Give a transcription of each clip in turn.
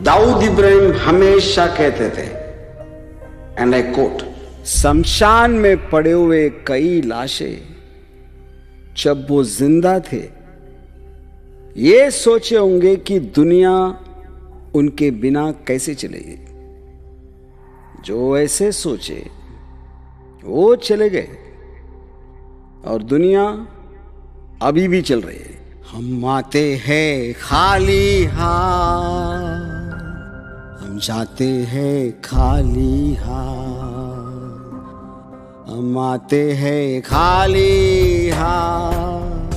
दाऊद इब्राहिम हमेशा कहते थे, एंड आई कोट, शमशान में पड़े हुए कई लाशें जब वो जिंदा थे ये सोचे होंगे कि दुनिया उनके बिना कैसे चलेगी। जो ऐसे सोचे वो चले गए और दुनिया अभी भी चल रही है। हम आते हैं खाली हाथ, हम जाते हैं खाली हाथ, हम आते हैं खाली हाथ,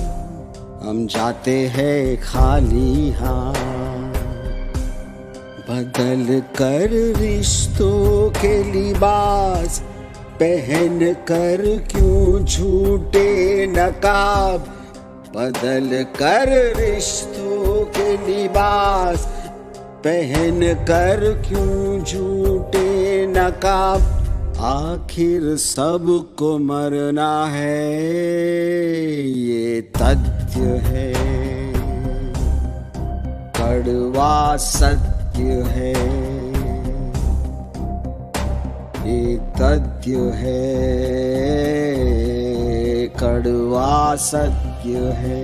हम जाते हैं खाली हाथ। बदल कर रिश्तों के लिबास पहन कर क्यों झूठे नकाब, बदल कर रिश्तों के लिबास पहन कर क्यों झूठे नकाब। आखिर सबको मरना है ये तथ्य है, कड़वा सत्य है, ये तथ्य है, कड़वा सत्य है।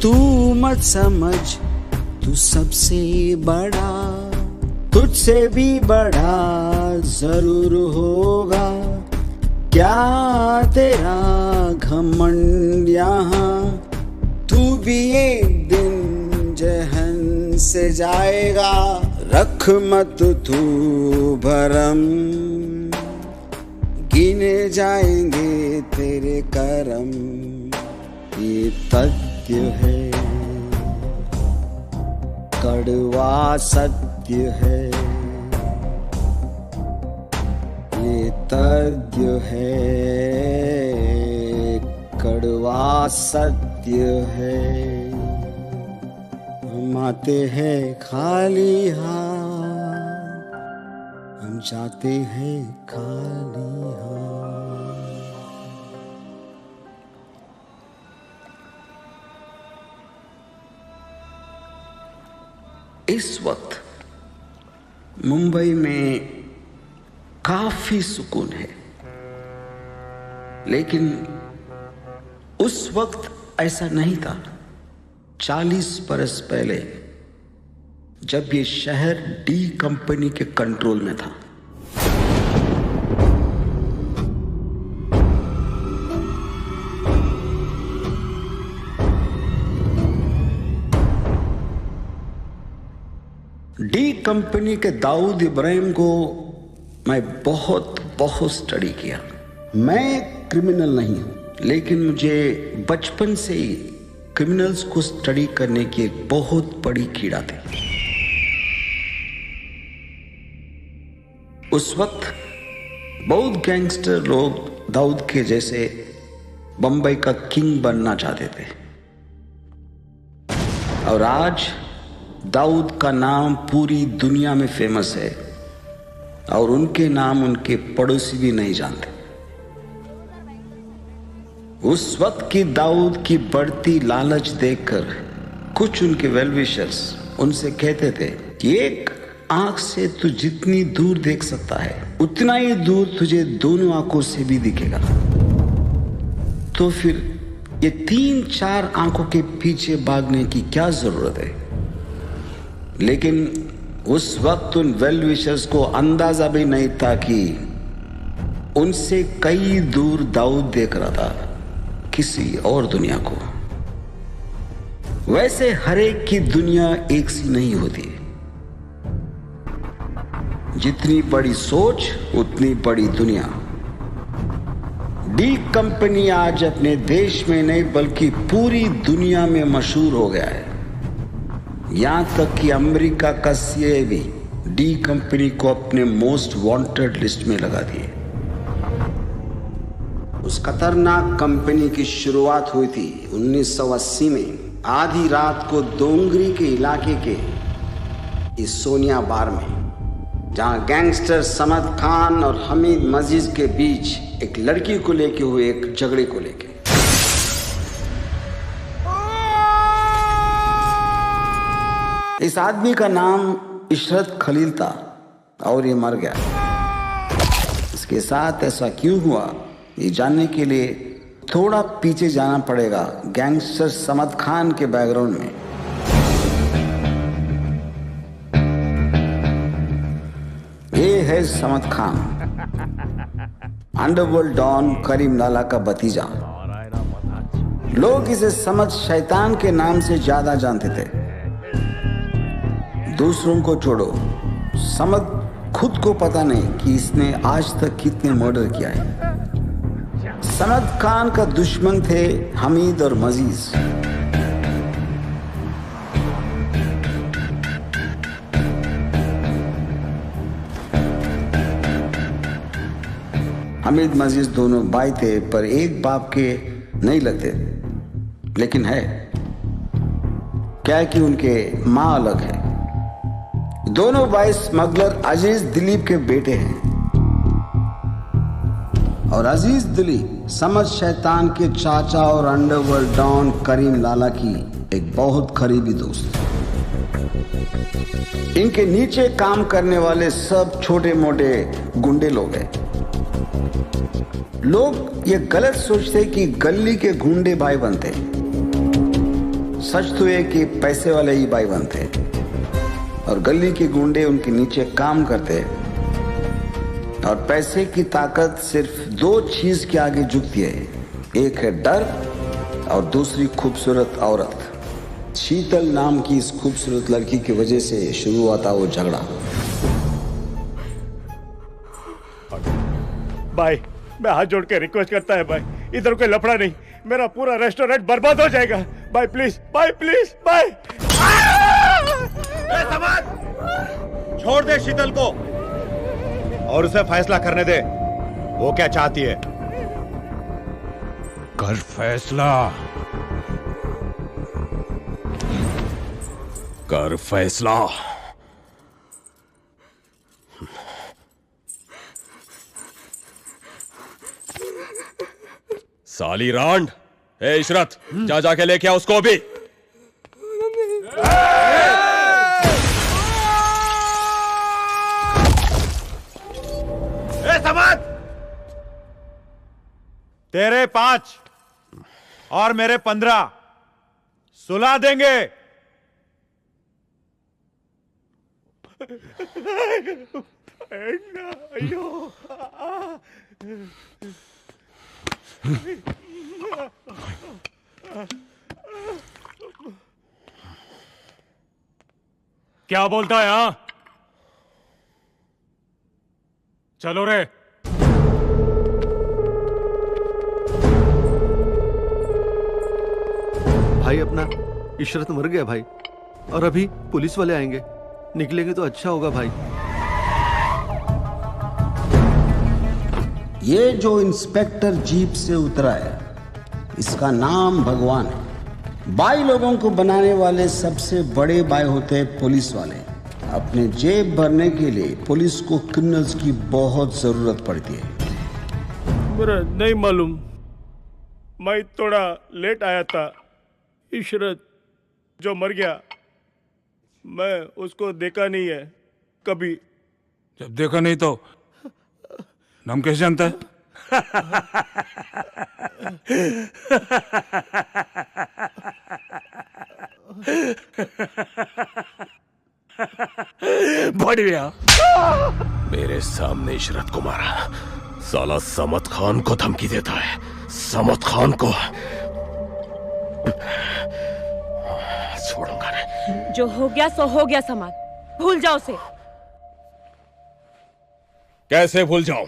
तू मत समझ तू सबसे बड़ा, तुझसे भी बड़ा जरूर होगा। क्या तेरा घमंड यहाँ, तू भी एक दिन जहन से जाएगा। रख मत तू भरम, गिने जाएंगे तेरे करम। ये तथ्य है, कड़वा सत्य है, ये तथ्य है, कड़वा सत्य है। हम आते हैं खाली हाथ, हम जाते हैं खाली हाथ। इस वक्त मुंबई में काफी सुकून है, लेकिन उस वक्त ऐसा नहीं था। 40 बरस पहले जब ये शहर डी कंपनी के कंट्रोल में था। डी कंपनी के दाऊद इब्राहिम को मैं बहुत स्टडी किया। मैं क्रिमिनल नहीं हूं, लेकिन मुझे बचपन से ही क्रिमिनल्स को स्टडी करने की एक बहुत बड़ी कीड़ा थी। उस वक्त बहुत गैंगस्टर लोग दाऊद के जैसे बंबई का किंग बनना चाहते थे, और आज दाऊद का नाम पूरी दुनिया में फेमस है और उनके नाम उनके पड़ोसी भी नहीं जानते। उस वक्त की दाऊद की बढ़ती लालच देखकर कुछ उनके वेलविशर्स उनसे कहते थे कि एक आंख से तू जितनी दूर देख सकता है उतना ही दूर तुझे दोनों आंखों से भी दिखेगा। तो फिर ये 3-4 आंखों के पीछे भागने की क्या जरूरत है। लेकिन उस वक्त उन वेलविशर्स को अंदाजा भी नहीं था कि उनसे कई दूर दाऊद देख रहा था किसी और दुनिया को। वैसे हर एक की दुनिया एक सी नहीं होती। जितनी बड़ी सोच उतनी बड़ी दुनिया। डी कंपनी आज अपने देश में नहीं बल्कि पूरी दुनिया में मशहूर हो गया है। यहां तक कि अमेरिका का सीआईए भी डी कंपनी को अपने मोस्ट वांटेड लिस्ट में लगा दिए। उस खतरनाक कंपनी की शुरुआत हुई थी 1980 में आधी रात को दोंगरी के इलाके के इस सोनिया बार में, जहां गैंगस्टर समद खान और हमीद मजीद के बीच एक लड़की को लेके हुए एक झगड़े को लेके। इस आदमी का नाम इशरत खलील था और ये मर गया। इसके साथ ऐसा क्यों हुआ, ये जानने के लिए थोड़ा पीछे जाना पड़ेगा गैंगस्टर समद खान के बैकग्राउंड में। ये है समद खान, अंडरवर्ल्ड डॉन करीम लाला का भतीजा। लोग इसे समद शैतान के नाम से ज्यादा जानते थे। दूसरों को छोड़ो, समद खुद को पता नहीं कि इसने आज तक कितने मर्डर किया है। समद खान का दुश्मन थे हमीद और मजीज। हमीद मजीज दोनों भाई थे, पर एक बाप के नहीं लगते। लेकिन है क्या कि उनके मां अलग है। दोनों भाई स्मगलर अजीज दिलीप के बेटे हैं और अजीज दिलीप समद शैतान के चाचा और अंडरवर्ल्ड डॉन करीम लाला की एक बहुत करीबी दोस्त। इनके नीचे काम करने वाले सब छोटे मोटे गुंडे लोग हैं। लोग ये गलत सोचते कि गली के गुंडे भाई बनते, सच तो ये कि पैसे वाले ही भाई बनते और गली के गुंडे उनके नीचे काम करते। और पैसे की ताकत सिर्फ दो चीज के आगे झुकती है, एक है डर और दूसरी खूबसूरत औरत। शीतल नाम की इस खूबसूरत लड़की की वजह से शुरू हुआ था वो झगड़ा। भाई मैं हाथ जोड़ के रिक्वेस्ट करता है भाई, इधर कोई लफड़ा नहीं, मेरा पूरा रेस्टोरेंट बर्बाद हो जाएगा। भाई प्लीज, भाई प्लीज, भाई। छोड़ दे शीतल को और उसे फैसला करने दे, वो क्या चाहती है। कर फैसला, कर फैसला। साली रांड, ए इशरत, जा जाके लेके आ उसको भी। तेरे 5 और मेरे 15 सुला देंगे। क्या बोलता है? हाँ चलो रे। भाई अपना इशरत मर गया भाई, और अभी पुलिस वाले आएंगे, निकलेंगे तो अच्छा होगा भाई। ये जो इंस्पेक्टर जीप से उतरा है, इसका नाम भगवान है। बाई लोगों को बनाने वाले सबसे बड़े बाई होते हैं पुलिस वाले। अपने जेब भरने के लिए पुलिस को क्रिमिनल्स की बहुत जरूरत पड़ती है। मेरा नहीं मालूम, मैं थोड़ा लेट आया था। इशरत जो मर गया, मैं उसको देखा नहीं है कभी। जब देखा नहीं तो नाम कैसे जानता है? बढ़िया, मेरे सामने इशरत को मारा। साला समद खान को धमकी देता है। समद खान को छोड़ूंगा नहीं। जो हो गया सो हो गया समद, भूल जाओ उसे। कैसे भूल जाऊं?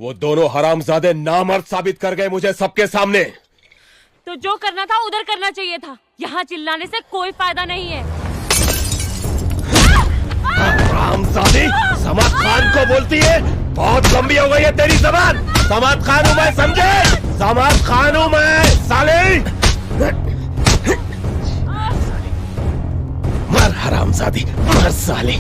वो दोनों हरामजादे नामर्द साबित कर गए मुझे सबके सामने। तो जो करना था उधर करना चाहिए था। यहाँ चिल्लाने से कोई फायदा नहीं है। हरामजादी समद खान को बोलती है? बहुत लंबी हो गई है तेरी जबान। समद खान हूं मैं, समझे? समद खान हूं मैं साले। मर हरामजादी, मर साले।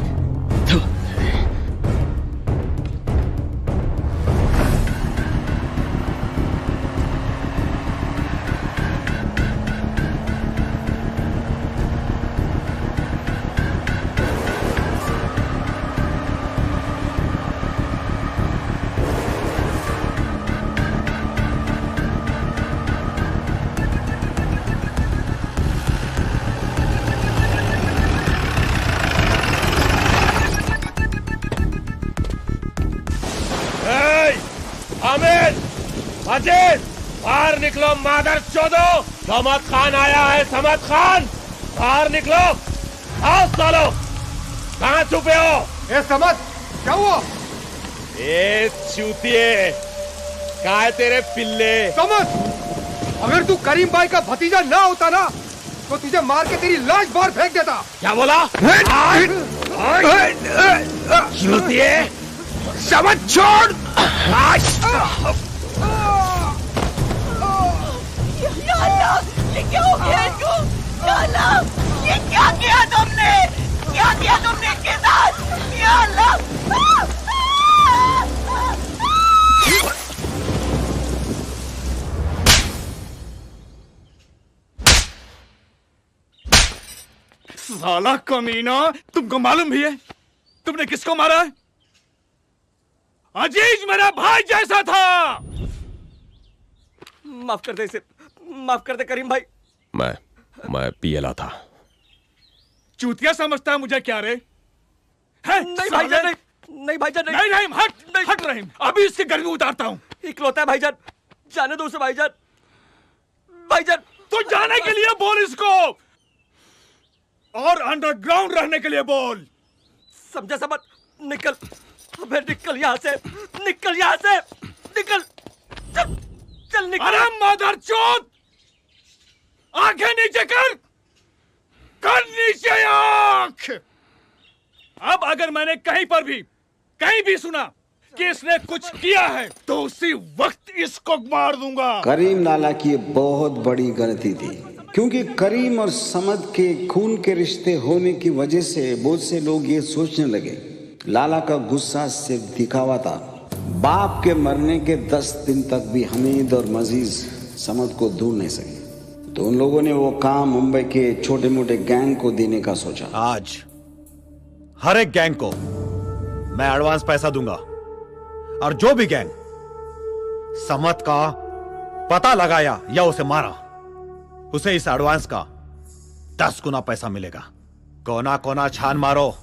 अजीत, बाहर निकलो मादर चोदो। समद खान आया है, समद खान, बाहर निकलो। आओ सालो, कहाँ छुपे हो? ए समद, क्या हुआ? ए चूतिए, कहाँ है तेरे पिल्ले? समद, अगर तू करीम भाई का भतीजा ना होता ना, तो तुझे मार के तेरी लाश बाहर फेंक देता। क्या बोला? चूतिए, समद छोड़। या अल्लाह, ये क्या हो गया इनको? या अल्लाह, ये क्या किया तुमने? क्या किया तुमने इनके साथ? या अल्लाह! साला कमीना, तुमको मालूम भी है तुमने किसको मारा है? अजीज मेरा भाई जैसा था। माफ कर दे इसे, माफ कर दे करीम भाई। मैं पियला था। चूतिया समझता है मुझे क्या रे? है? नहीं भाईजान, नहीं भाईजान, नहीं नहीं, हट रहीम, अभी इसकी गर्मी उतारता हूँ। इकलौता है भाईजान, जाने दो उसे भाईजान। भाईजान तो जाने के लिए बोल इसको, और अंडरग्राउंड रहने के लिए बोल। समझा समझ? निकल, अबे निकल यहाँ से, निकल यहाँ से, निकल, चल निकल। अरे मादरचोद, आंखें नीचे कर नीचे आंख। अब अगर मैंने कहीं भी सुना कि इसने कुछ किया है, तो उसी वक्त इसको मार दूंगा। करीम लाला की बहुत बड़ी गलती थी, क्योंकि करीम और समद के खून के रिश्ते होने की वजह से बहुत से लोग ये सोचने लगे लाला का गुस्सा सिर्फ दिखावा था। बाप के मरने के 10 दिन तक भी हमीद और मजीज समद को ढूंढ नहीं सके, तो उन लोगों ने वो काम मुंबई के छोटे मोटे गैंग को देने का सोचा। आज हर एक गैंग को मैं एडवांस पैसा दूंगा, और जो भी गैंग समद का पता लगाया या उसे मारा, उसे इस एडवांस का 10 गुना पैसा मिलेगा। कोना कोना छान मारो,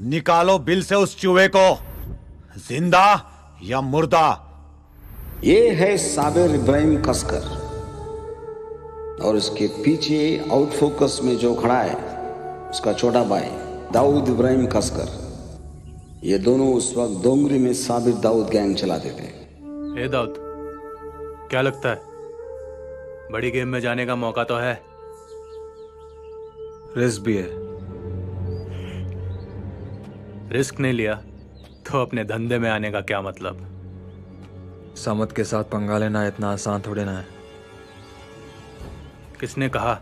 निकालो बिल से उस चूहे को, जिंदा या मुर्दा। ये है साबिर इब्राहिम कसकर, और उसके पीछे आउट फोकस में जो खड़ा है उसका छोटा भाई दाऊद इब्राहिम कसकर। ये दोनों उस वक्त डोंगरी में साबिर दाऊद गैंग चलाते थे। ए दाऊद, क्या लगता है बड़ी गेम में जाने का मौका तो है? रिस्क भी है। रिस्क नहीं लिया तो अपने धंधे में आने का क्या मतलब? समद के साथ पंगा लेना इतना आसान थोड़े ना है। किसने कहा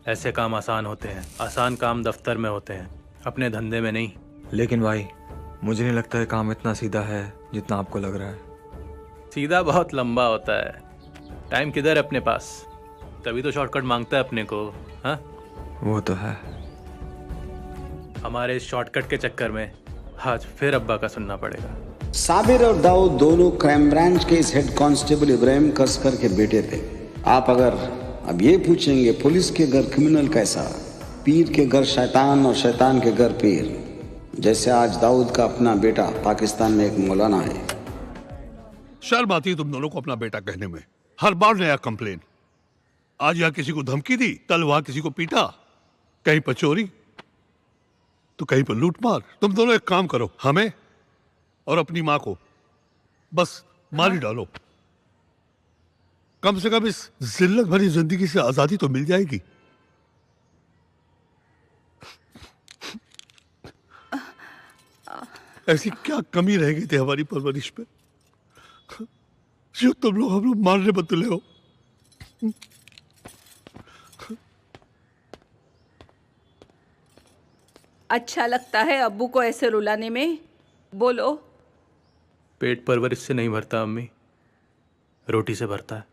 ऐसे काम आसान होते हैं? आसान काम दफ्तर में होते हैं, अपने धंधे में नहीं। लेकिन भाई, मुझे नहीं लगता है काम इतना सीधा है जितना आपको लग रहा है। सीधा बहुत लंबा होता है। टाइम किधर है अपने पास? तभी तो शॉर्टकट मांगता है अपने को। हाँ, वो तो है। हमारे इस शॉर्टकट के चक्कर में आज फिर अब्बा का सुनना पड़ेगा। साबिर और दाऊद दोनों क्राइम ब्रांच के इस हेड कांस्टेबल इब्राहिम कसकर के बेटे थे। आप अगर अब ये पूछेंगे पुलिस के घर क्रिमिनल कैसा, पीर के घर शैतान और शैतान के घर पीर, जैसे आज दाऊद का अपना बेटा पाकिस्तान में एक मौलाना है। शर्म आती है तुम दोनों को अपना बेटा कहने में। हर बार नया कंप्लेन। आज यहाँ किसी को धमकी दी, कल वहां किसी को पीटा, कहीं पर चोरी तो कहीं पर लूटमार। तुम दोनों एक काम करो, हमें और अपनी माँ को बस मार ही डालो। कम से कम इस जिल्लत भरी जिंदगी से आजादी तो मिल जाएगी। ऐसी क्या कमी रह गई थी हमारी परवरिश पे? जो तुम लोग हम लोग मारने में तुले हो। अच्छा लगता है अब्बू को ऐसे रुलाने में? बोलो। पेट परवरिश से नहीं भरता अम्मी, रोटी से भरता है।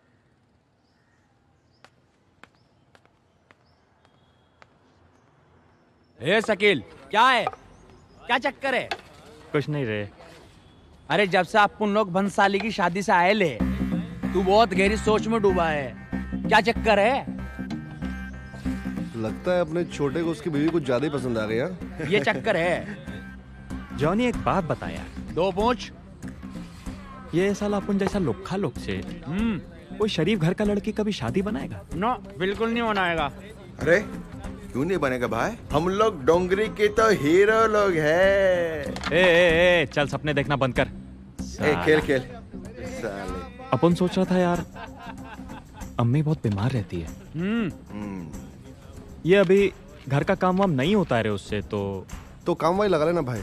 ए शकील, क्या है? क्या चक्कर है? कुछ नहीं रे। अरे जब से आप उन लोग भंसाली की शादी से आए ले, तू बहुत गहरी सोच में डूबा है। क्या चक्कर है? लगता है अपने छोटे को उसकी बीवी कुछ ज्यादा ही पसंद आ गया। ये चक्कर है। जॉनी एक बात बताया, 2 पूछ। ये साला अपन जैसा लोखा लोग से कोई शरीफ घर का लड़की कभी शादी बनाएगा? नो, बिल्कुल नहीं बनाएगा। अरे क्यों नहीं बनेगा भाई? हम लोग डोंगरी के तो हीरो लोग हैं। ए, चल सपने देखना बंद कर। खेल साले। अपन सोच रहा था यार, अम्मी बहुत बीमार रहती है। ये अभी घर का काम वाम नहीं होता है उससे, तो काम वाली लगा लेना भाई।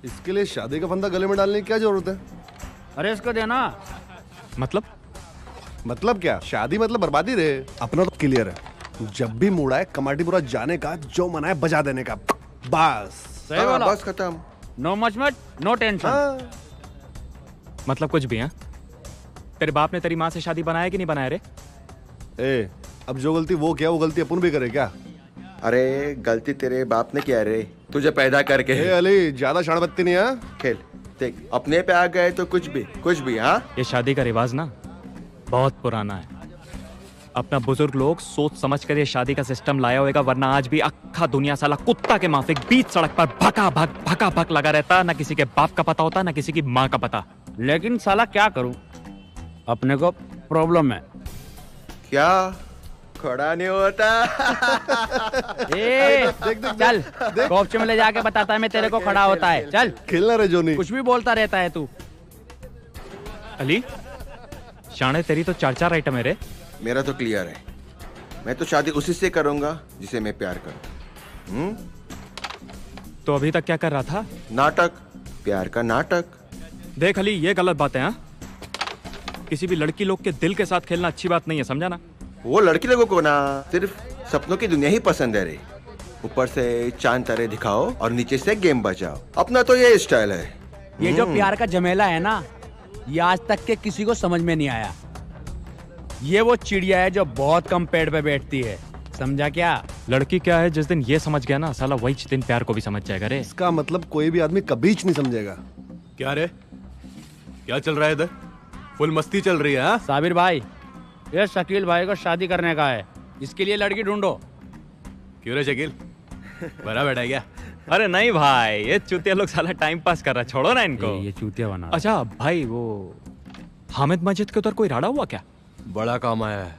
इसके लिए शादी का फंदा गले में डालने की क्या जरूरत है? अरे इसको देना। मतलब क्या? शादी मतलब बर्बादी रे। अपना तो क्लियर है, जब भी मूड आए कमाटीपुरा जाने का, जो मना है बजा देने का, बस। सही बोला। बस खत्म। नो मचमच, नो टेंशन। मतलब कुछ भी है? तेरे बाप ने तेरी माँ से शादी बनाया कि नहीं बनाया रे? ए, अब जो गलती वो किया, वो गलती अपन भी करे क्या? अरे गलती तेरे बाप ने किया रे, तुझे पैदा करके। ए अली, ज्यादा शाणबत्ती नहीं है। खेल देख, अपने पे आ गए तो कुछ भी। हाँ, ये शादी का रिवाज ना बहुत पुराना है। अपना बुजुर्ग लोग सोच समझ कर ये शादी का सिस्टम लाया होगा, वरना आज भी अक्खा दुनिया साला कुत्ता के माफिक बीच सड़क पर भका भक लगा रहता। ना किसी के बाप का पता होता, ना किसी की माँ का पता। लेकिन साला क्या करूं, अपने को प्रॉब्लम है। क्या? खड़ा नहीं होता। चल कोपचे में ले जाके बताता है मैं तेरे को खड़ा होता है। चल खेलना रे जोनी, कुछ भी बोलता रहता है तू। अली शाणे, तेरी तो 4 आइटम है रे। मेरा तो क्लियर है, मैं तो शादी उसी से करूंगा जिसे मैं प्यार करूं। तो अभी तक क्या कर रहा था? नाटक, प्यार का नाटक। देख अली, ये गलत बात है। हाँ, किसी भी लड़की लोग के दिल के साथ खेलना अच्छी बात नहीं है, समझा ना? वो लड़की लोगों को ना सिर्फ सपनों की दुनिया ही पसंद है रे। ऊपर से चांद तारे दिखाओ और नीचे से गेम बजाओ। अपना तो ये स्टाइल है। ये जो प्यार का झमेला है ना, ये आज तक के किसी को समझ में नहीं आया। ये वो चिड़िया है जो बहुत कम पेड़ पे बैठती है, समझा क्या? लड़की क्या है, जिस दिन ये समझ गया ना साला, वही दिन प्यार को भी समझ जाएगा रे। इसका मतलब कोई भी आदमी कभी नहीं समझेगा। क्या रे, क्या चल रहा है इधर? फुल मस्ती चल रही है। हाँ साबिर भाई, ये शकील भाई को शादी करने का है, इसके लिए लड़की ढूंढो। क्यों रे शकील, बड़ा बैठा है क्या? अरे नहीं भाई, ये चूतिया लोग साला टाइम पास कर रहा, छोड़ो ना इनको। ये चूतिया बना। अच्छा भाई, वो हामिद मस्जिद के उधर कोई राड़ा हुआ क्या? बड़ा काम आया है।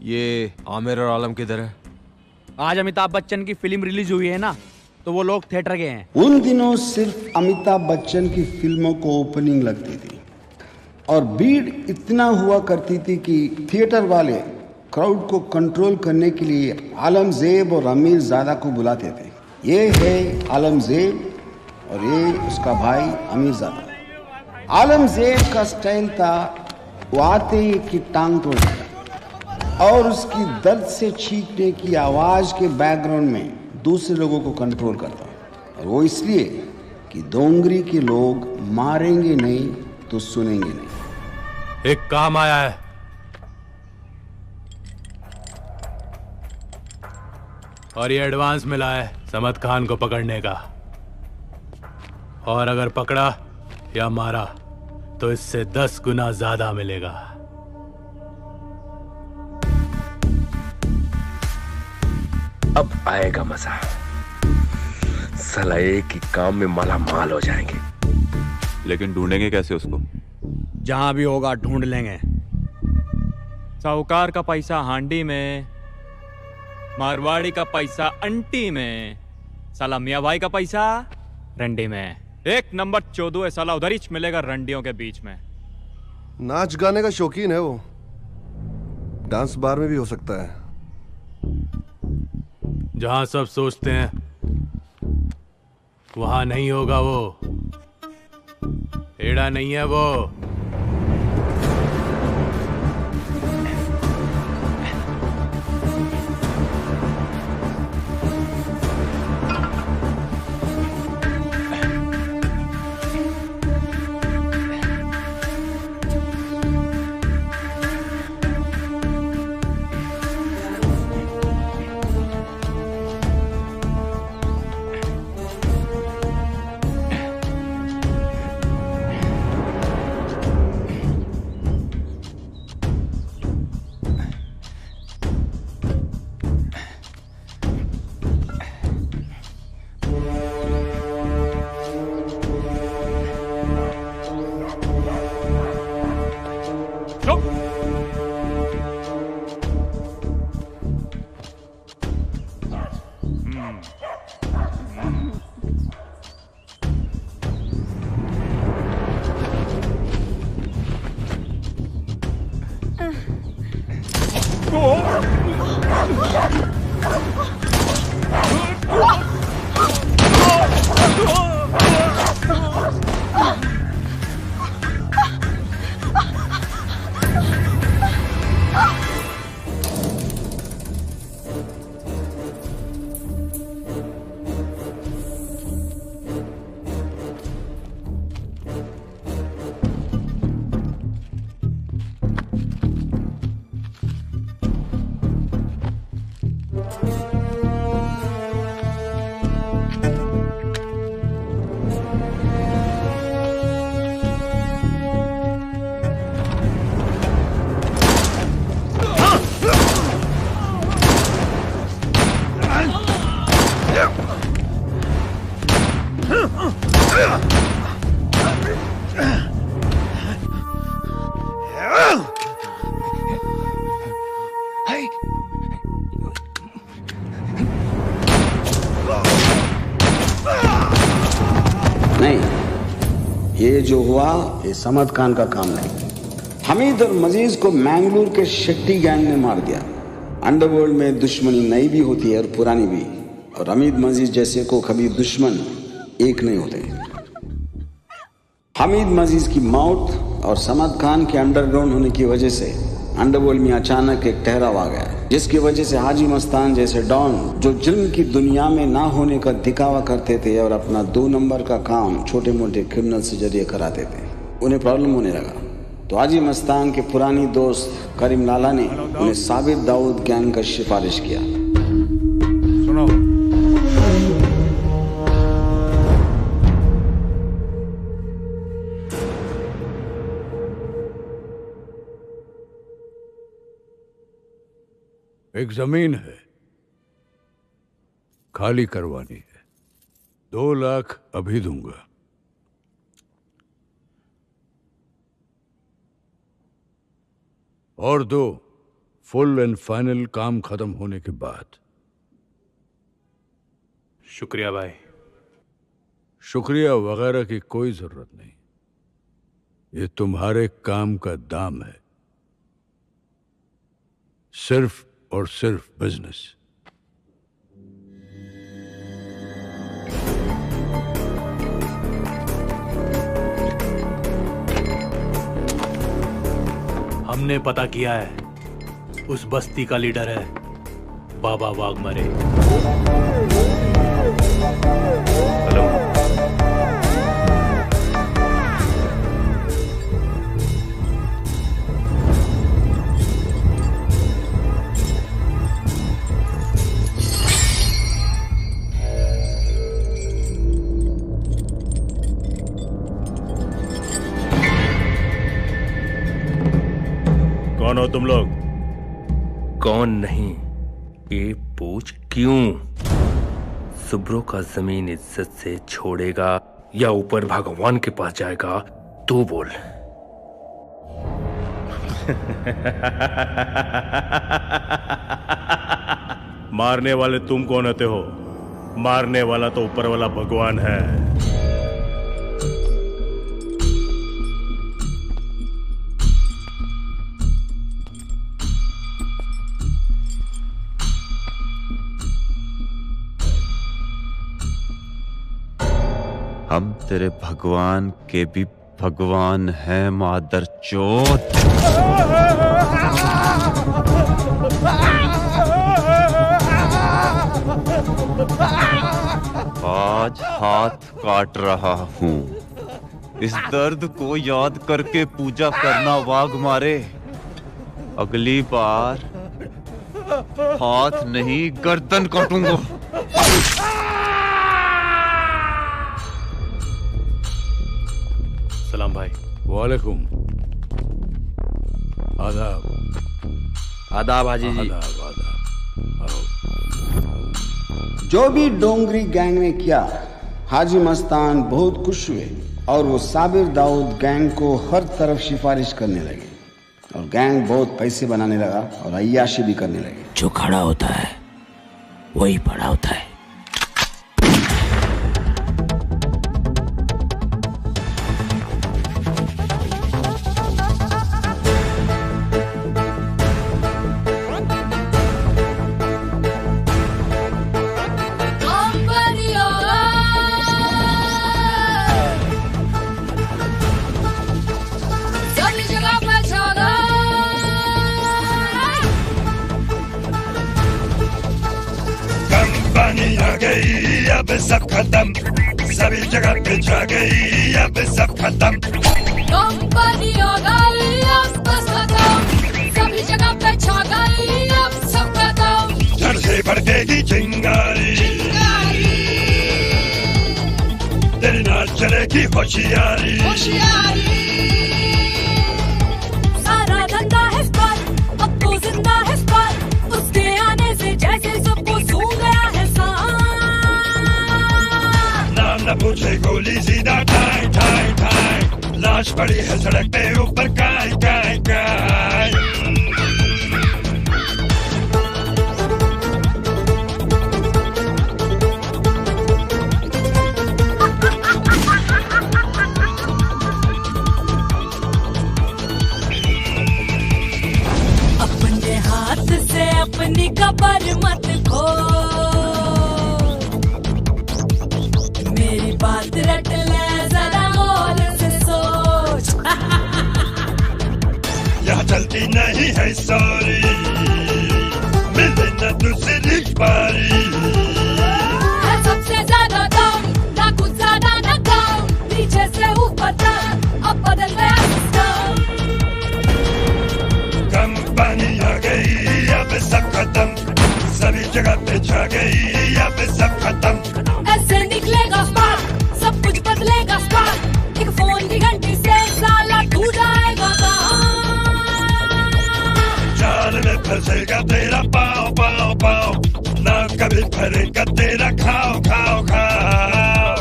ये आमिर और आलम किधर है? आज अमिताभ बच्चन की फिल्म रिलीज हुई है ना, तो वो लोग थिएटर गए हैं। उन दिनों सिर्फ अमिताभ बच्चन की फिल्मों को ओपनिंग लगती थी और भीड़ इतना हुआ करती थी कि थिएटर वाले क्राउड को कंट्रोल करने के लिए आलमजेब और अमीर ज़ादा को बुलाते थे। ये है आलमजेब और ये उसका भाई अमीर ज़ादा। आलमजेब का स्टाइल था, वो आते ही की टांग तोड़ देता और उसकी दर्द से चीखने की आवाज़ के बैकग्राउंड में दूसरे लोगों को कंट्रोल करता। और वो इसलिए कि डोंगरी के लोग मारेंगे नहीं तो सुनेंगे नहीं। एक काम आया है। और ये एडवांस मिला है समद खान को पकड़ने का। और अगर पकड़ा या मारा तो इससे 10 गुना ज्यादा मिलेगा। अब आएगा मजा। साला एक ही काम में मालामाल हो जाएंगे। लेकिन ढूंढेंगे कैसे उसको? जहां भी होगा ढूंढ लेंगे। साहूकार का पैसा हांडी में, मारवाड़ी का पैसा अंटी में, साला मियाँ भाई का पैसा रंडी में। एक नंबर चोदू है साला, उधर ही मिलेगा रंडियों के बीच में। नाच गाने का शौकीन है वो, डांस बार में भी हो सकता है। जहां सब सोचते हैं वहां नहीं होगा वो। एड़ा नहीं है वो, ये जो हुआ ये समद खान का काम नहीं। हमीद और मजीज को मैंगलोर के शेट्टी गैंग ने मार दिया। अंडरवर्ल्ड में दुश्मनी नई भी होती है और पुरानी भी, और हमीद मजीज जैसे को कभी दुश्मन एक नहीं होते। हमीद मजीज की मौत और समद खान के अंडरग्राउंड होने की वजह से अंडरवर्ल्ड में अचानक एक ठहराव आ गया, जिसकी वजह से हाजी मस्तान जैसे डॉन जो जुल्म की दुनिया में ना होने का दिखावा करते थे और अपना 2 नंबर का काम छोटे मोटे क्रिमिनल से जरिए कराते थे, उन्हें प्रॉब्लम होने लगा। तो हाजी मस्तान के पुरानी दोस्त करीम लाला ने उन्हें साबिर दाऊद गैंग का सिफारिश किया। सुनो, एक जमीन है, खाली करवानी है, 2 लाख अभी दूंगा। और 2 फुल एंड फाइनल काम खत्म होने के बाद। शुक्रिया भाई। शुक्रिया वगैरह की कोई जरूरत नहीं, ये तुम्हारे काम का दाम है, सिर्फ और सिर्फ बिजनेस। हमने पता किया है, उस बस्ती का लीडर है बाबा वाघमरे। हेलो, कौन हो तुम लोग? कौन नहीं, ये पूछ क्यों? सुब्रो का जमीन इज्जत से छोड़ेगा या ऊपर भगवान के पास जाएगा, तू बोल। मारने वाले तुम कौन होते हो? मारने वाला तो ऊपर वाला भगवान है। हम तेरे भगवान के भी भगवान हैं मादर चोद। आज हाथ काट रहा हूँ, इस दर्द को याद करके पूजा करना वाघमारे। अगली बार हाथ नहीं गर्दन काटूंगा। सलाम भाई। वालेकुम। आदाब। आदाब हाजी जी। आदाब आदाब। जो भी डोंगरी गैंग ने किया, हाजी मस्तान बहुत खुश हुए और वो साबिर दाऊद गैंग को हर तरफ सिफारिश करने लगे। और गैंग बहुत पैसे बनाने लगा और अय्याशी भी करने लगे। जो खड़ा होता है वही पड़ा होता है। अब सब खत्म, सभी जगह पे छा गई, अब सब खत्म। कंपनी आ गई, अब बस खत्म, सभी जगह पे छा गई, अब सब खत्म। जड़ से भड़केगी चिंगारी, तेरी नाच चलेगी होशियारी। सारा धंधा है स्टार्ट, अब तो जिंदा है स्टार्ट, उसके आने से जैसे सबको सूंघ गया है न पूछे गोली सीधा ठाई ठाई ठाई, लाश पड़ी है सड़क पे ऊपर काय काय काय। अपने हाथ से अपनी कबर मत खो, मेरी बात रट ले जरा गौर से सोच। यहाँ चलती नहीं है सॉरी, मिले न दूसरी बारी। है सबसे ज्यादा दम, ना कुछ ज्यादा ना कम, पीछे से ऊपर तक अब बदल गया सिस्टम। कंपनी आ गई, अब सब खत्म, सभी जगह पे छा गई, अब सब खत्म। ऐसे निकलेगा स्पार्क, सब कुछ बदलेगा स्पार्क, एक फोन की घंटी से साला तू जाएगा कहाँ। जाल में फंसेगा तेरा पाँव पाँव पाँव, ना कभी फरेगा तेरा खाओ खाओ खाओ।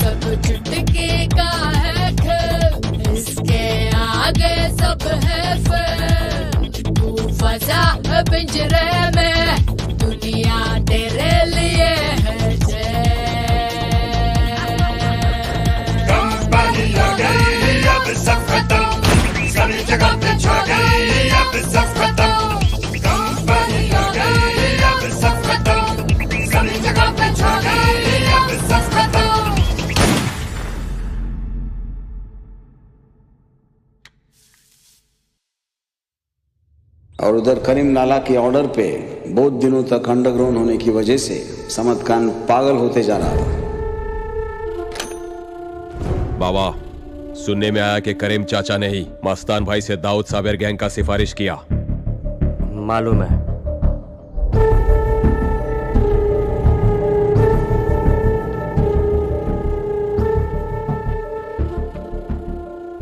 सब चुटकी का है खेल, इसके आगे सब है फेल। तू फंसा है पिंजरे में, दुनिया तेरे लिए है कंपनी आ गई, अब सब खत्म, सभी जगह पे छा गई, अब सब खत्म। कंपनी आ गई, अब सब खत्म, सभी जगह पे छा गई, अब सब खत्म। और उधर करीम नाला के ऑर्डर पे बहुत दिनों तक अंडरग्राउंड होने की वजह से समद खान पागल होते जा रहा था। बाबा, सुनने में आया कि करीम चाचा ने ही मस्तान भाई से दाऊद साबिर गैंग का सिफारिश किया। मालूम है।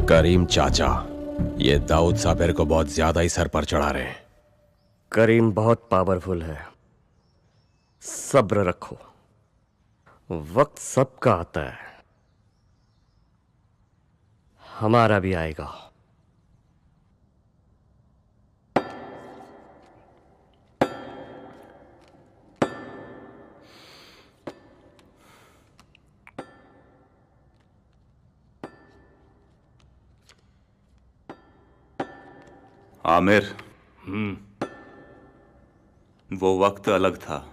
करीम चाचा ये दाऊद साबिर को बहुत ज्यादा ही सर पर चढ़ा रहे हैं। करीम बहुत पावरफुल है, सब्र रखो, वक्त सबका आता है, हमारा भी आएगा। आमिर, वो वक्त अलग था।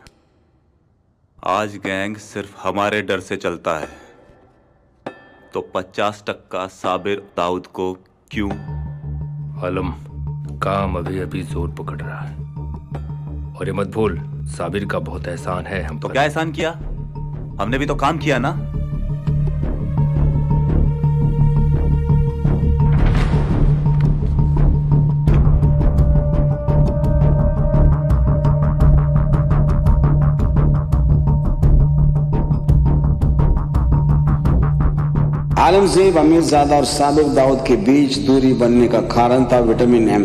आज गैंग सिर्फ हमारे डर से चलता है, तो 50% साबिर दाऊद को क्यों? आलम, काम अभी अभी जोर पकड़ रहा है, और ये मत भूल साबिर का बहुत एहसान है हम तो पर। क्या एहसान किया? हमने भी तो काम किया ना। आलमजेब अमीरजादा और साबिर दाऊद के बीच दूरी बनने का कारण था विटामिन एम।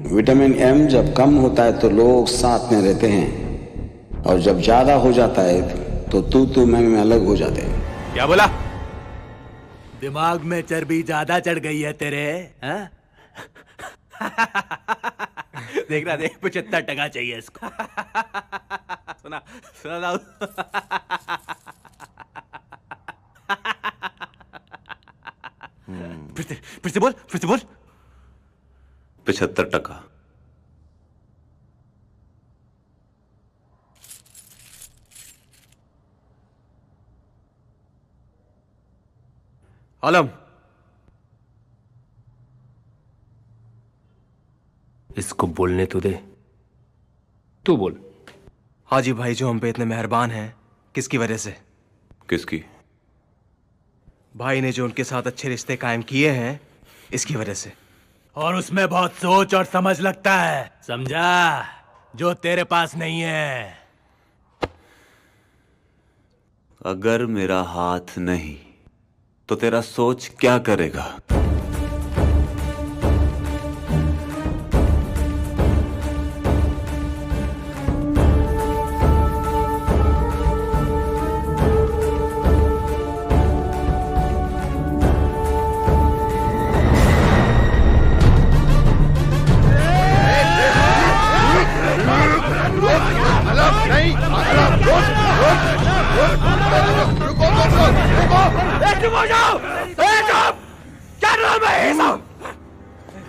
विटामिन एम जब कम होता है तो लोग साथ में रहते हैं, और जब ज्यादा हो जाता है तो तू मैं अलग हो जाते हैं। क्या बोला? दिमाग में चर्बी ज्यादा चढ़ गई है तेरे, हाँ? देख रहा, देख 75% चाहिए इसको। सुना सुना दाऊद। फिर से बोल, फिर से बोल। 75%। आलम, इसको बोलने तो दे। तू बोल। हाजी भाई जो हम पे इतने मेहरबान हैं, किसकी वजह से? किसकी? भाई ने जो उनके साथ अच्छे रिश्ते कायम किए हैं, इसकी वजह से। और उसमें बहुत सोच और समझ लगता है, समझा? जो तेरे पास नहीं है। अगर मेरा हाथ नहीं तो तेरा सोच क्या करेगा?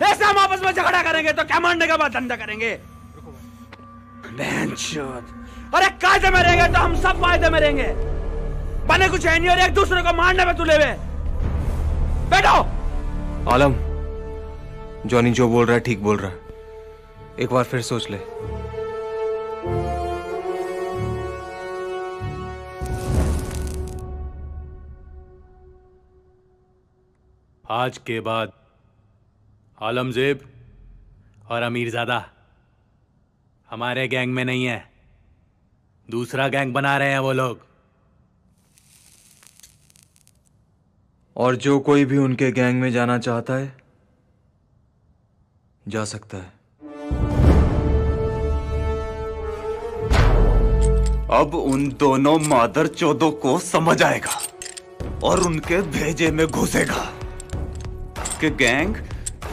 ऐसे हम आपस में झगड़ा करेंगे तो क्या मारने का बाद धंधा करेंगे? अरे कायदे में रहेंगे तो हम सब फायदे में रहेंगे। बने कुछ है नहीं और एक दूसरे को मारने में तुले हुए। बैठो। आलम, जॉनी जो बोल रहा है ठीक बोल रहा है, एक बार फिर सोच ले। आज के बाद आलमजेब और अमीरजादा हमारे गैंग में नहीं है। दूसरा गैंग बना रहे हैं वो लोग। और जो कोई भी उनके गैंग में जाना चाहता है, जा सकता है। अब उन दोनों मादरचोदों को समझ आएगा और उनके भेजे में घुसेगा कि गैंग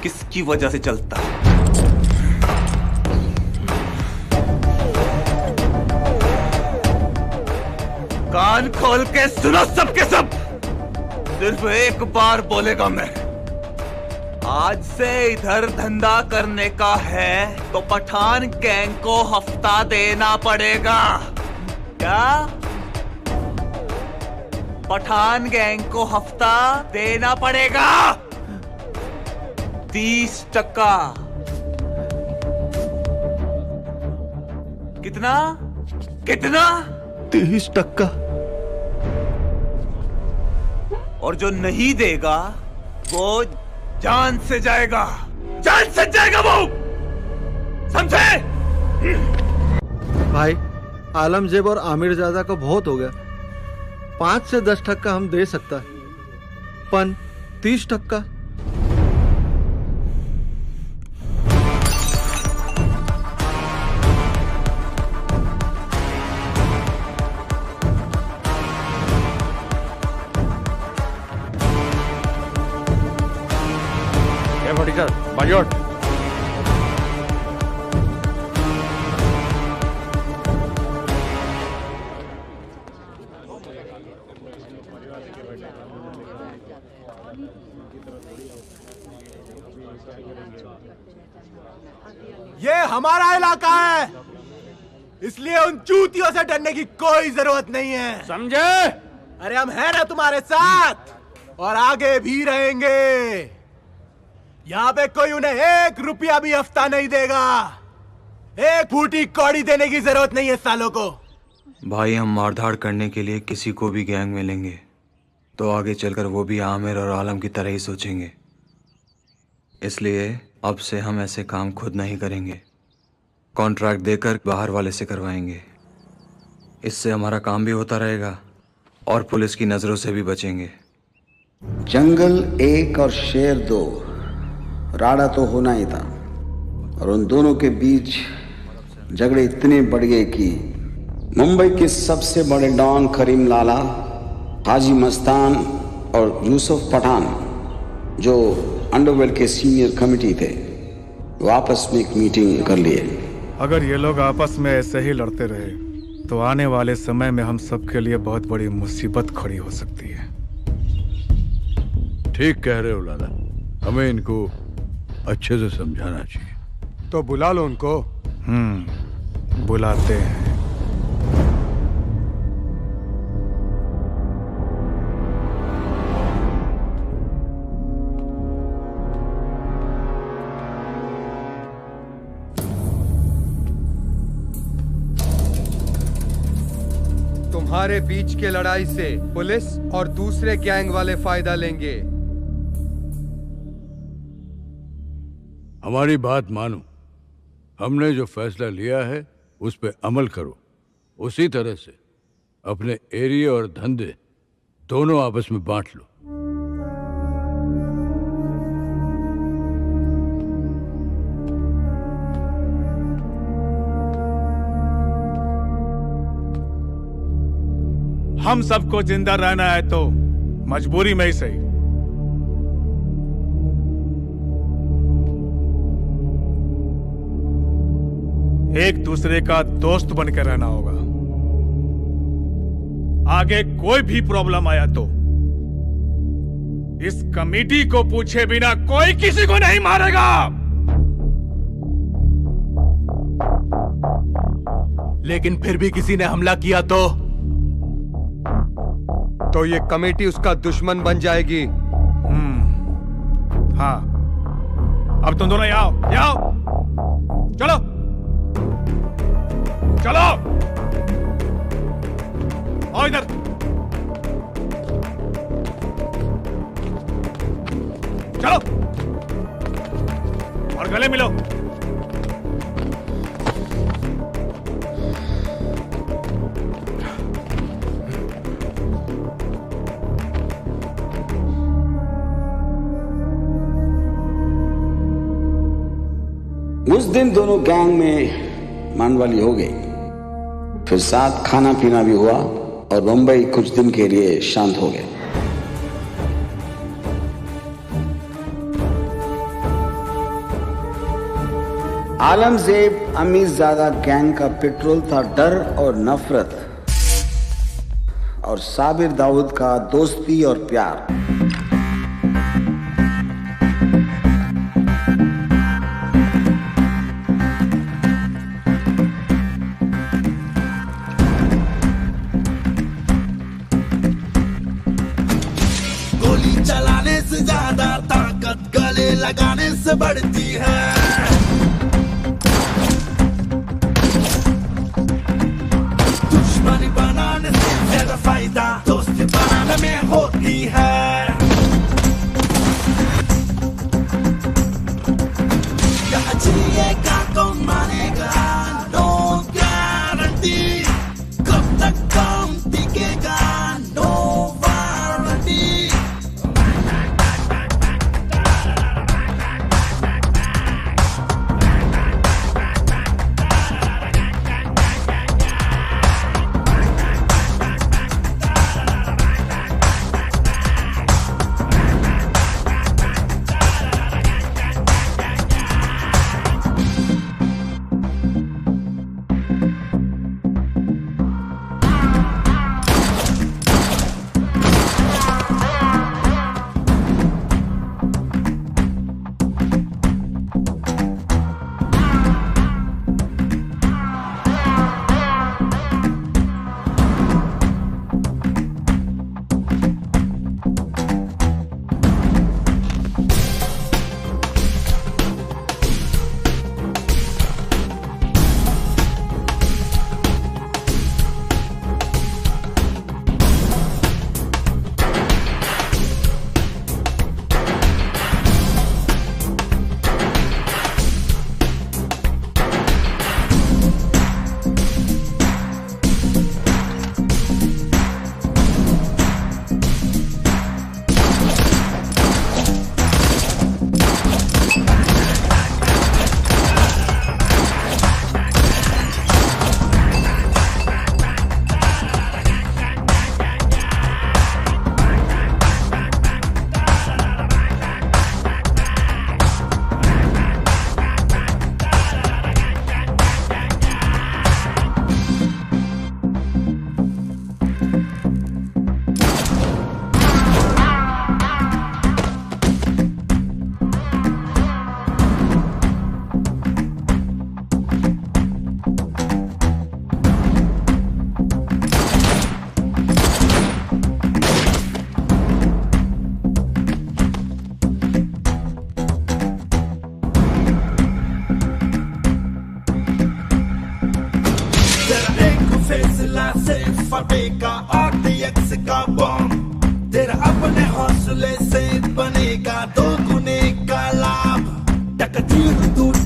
किसकी वजह से चलता है। कान खोल के सुनो सबके सब। सिर्फ एक बार बोलेगा मैं। आज से इधर धंधा करने का है तो पठान गैंग को हफ्ता देना पड़ेगा। क्या? पठान गैंग को हफ्ता देना पड़ेगा। 30%। कितना? कितना? 30%। और जो नहीं देगा वो जान से जाएगा। जान से जाएगा वो, समझे? भाई, आलमजेब और आमिरजादा को बहुत हो गया। 5 से 10% हम दे सकता है, पन 30%। बाजोट। ये हमारा इलाका है, इसलिए उन चूतियों से डरने की कोई जरूरत नहीं है, समझे? अरे हम हैं ना तुम्हारे साथ और आगे भी रहेंगे। यहाँ पे कोई उन्हें 1 रुपया भी हफ्ता नहीं देगा। 1 फूटी कौड़ी देने की जरूरत नहीं है सालों को। भाई, हम मारधाड़ करने के लिए किसी को भी गैंग में लेंगे तो आगे चलकर वो भी आमिर और आलम की तरह ही सोचेंगे। इसलिए अब से हम ऐसे काम खुद नहीं करेंगे, कॉन्ट्रैक्ट देकर बाहर वाले से करवाएंगे। इससे हमारा काम भी होता रहेगा और पुलिस की नजरों से भी बचेंगे। जंगल 1 और शेर 2, राड़ा तो होना ही था। और उन दोनों के बीच झगड़े इतने बढ़ गए कि मुंबई के सबसे बड़े डॉन करीम लाला, हाजी मस्तान और यूसुफ पठान जो अंडरवर्ल्ड के सीनियर कमिटी थे वो आपस में एक मीटिंग कर लिए। अगर ये लोग आपस में ऐसे ही लड़ते रहे तो आने वाले समय में हम सबके लिए बहुत बड़ी मुसीबत खड़ी हो सकती है। ठीक कह रहे हो लाला, हमें इनको अच्छे से समझाना चाहिए। तो बुला लो उनको। बुलाते हैं। तुम्हारे बीच के लड़ाई से पुलिस और दूसरे गैंग वाले फायदा लेंगे। हमारी बात मानो, हमने जो फैसला लिया है उस पे अमल करो। उसी तरह से अपने एरिया और धंधे दोनों आपस में बांट लो। हम सबको जिंदा रहना है तो मजबूरी में ही सही। एक दूसरे का दोस्त बनकर रहना होगा। आगे कोई भी प्रॉब्लम आया तो इस कमेटी को पूछे बिना कोई किसी को नहीं मारेगा। लेकिन फिर भी किसी ने हमला किया तो ये कमेटी उसका दुश्मन बन जाएगी। हाँ, अब तुम दोनों आओ, आओ, चलो चलो, आओ इधर। चलो और गले मिलो। उस दिन दोनों गैंग में मनवाली हो गई। फिर साथ खाना पीना भी हुआ और बंबई कुछ दिन के लिए शांत हो गए। आलमजेब अमीरजादा गैंग का पेट्रोल था डर और नफरत, और साबिर दाऊद का दोस्ती और प्यार। चलाने से ज्यादा ताकत गले लगाने से बढ़ती है। दुश्मनी बनाने से ज्यादा फायदा दोस्ती बनाने में होती है। यहाँ जिएगा कौन मानेगा, नो गारंटी। कब तक काम टिकेगा, नो वारंटी।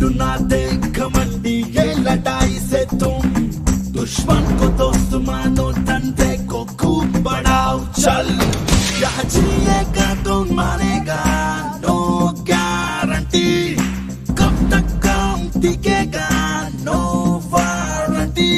सुना दे घमंडी ये लड़ाई से तुम दुश्मन को दोस्त मानो, धंधे को खूब बढ़ाओ। चल यहाँ जिएगा तो मारेगा, नो गारंटी। कब तक काम टिकेगा, नो वारंटी।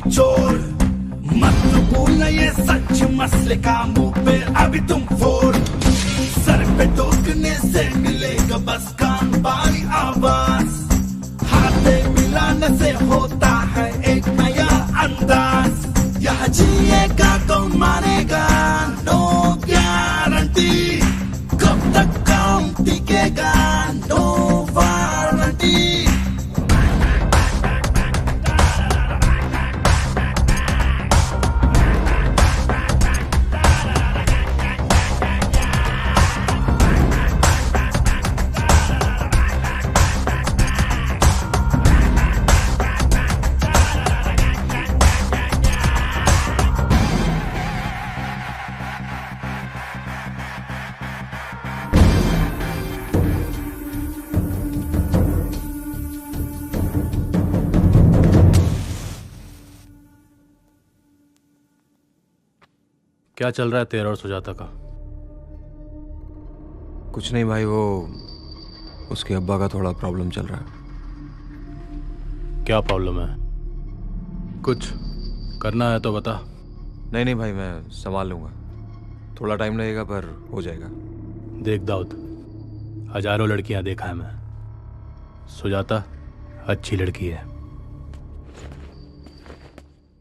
छोड़ मत भूल ये सच मसले का मुंह पे अभी तुम फोड़। सर पे टोकने से मिलेगा बस कान बारी आवाज, हाथे मिलाने से होता है एक नया अंदाज। यहाँ जिएगा तो मानेगा, नो गारंटी। कब तक काम टिकेगा, नो वारंटी। क्या चल रहा है तेरा और सुजाता का? कुछ नहीं भाई, वो उसके अब्बा का थोड़ा प्रॉब्लम चल रहा है। क्या प्रॉब्लम है? कुछ करना है तो बता। नहीं नहीं भाई, मैं संभाल लूंगा। थोड़ा टाइम लगेगा पर हो जाएगा। देख दाऊद, हजारों लड़कियां देखा है मैं, सुजाता अच्छी लड़की है।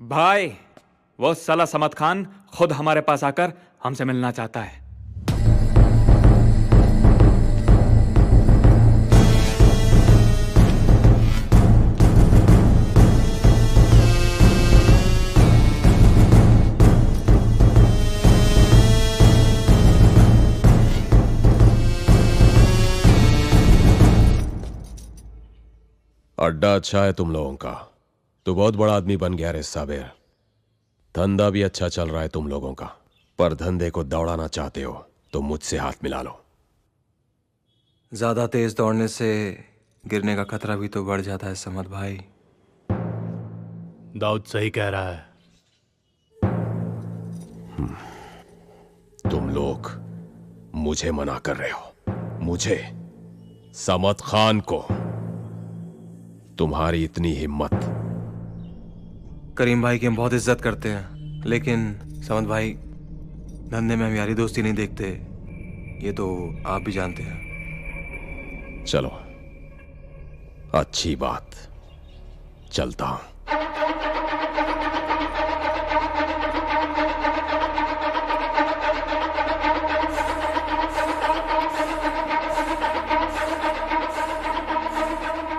भाई वो साला समत खान खुद हमारे पास आकर हमसे मिलना चाहता है। अड्डा अच्छा है तुम लोगों का। तू बहुत बड़ा आदमी बन गया रे साबिर। धंधा भी अच्छा चल रहा है तुम लोगों का, पर धंधे को दौड़ाना चाहते हो तो मुझसे हाथ मिला लो। ज्यादा तेज दौड़ने से गिरने का खतरा भी तो बढ़ जाता है समत भाई। दाऊद सही कह रहा है। तुम लोग मुझे मना कर रहे हो, मुझे, समत खान को। तुम्हारी इतनी हिम्मत। करीम भाई की हम बहुत इज्जत करते हैं, लेकिन समत भाई धंधे में हम यारी दोस्ती नहीं देखते, ये तो आप भी जानते हैं। चलो अच्छी बात, चलता हूं।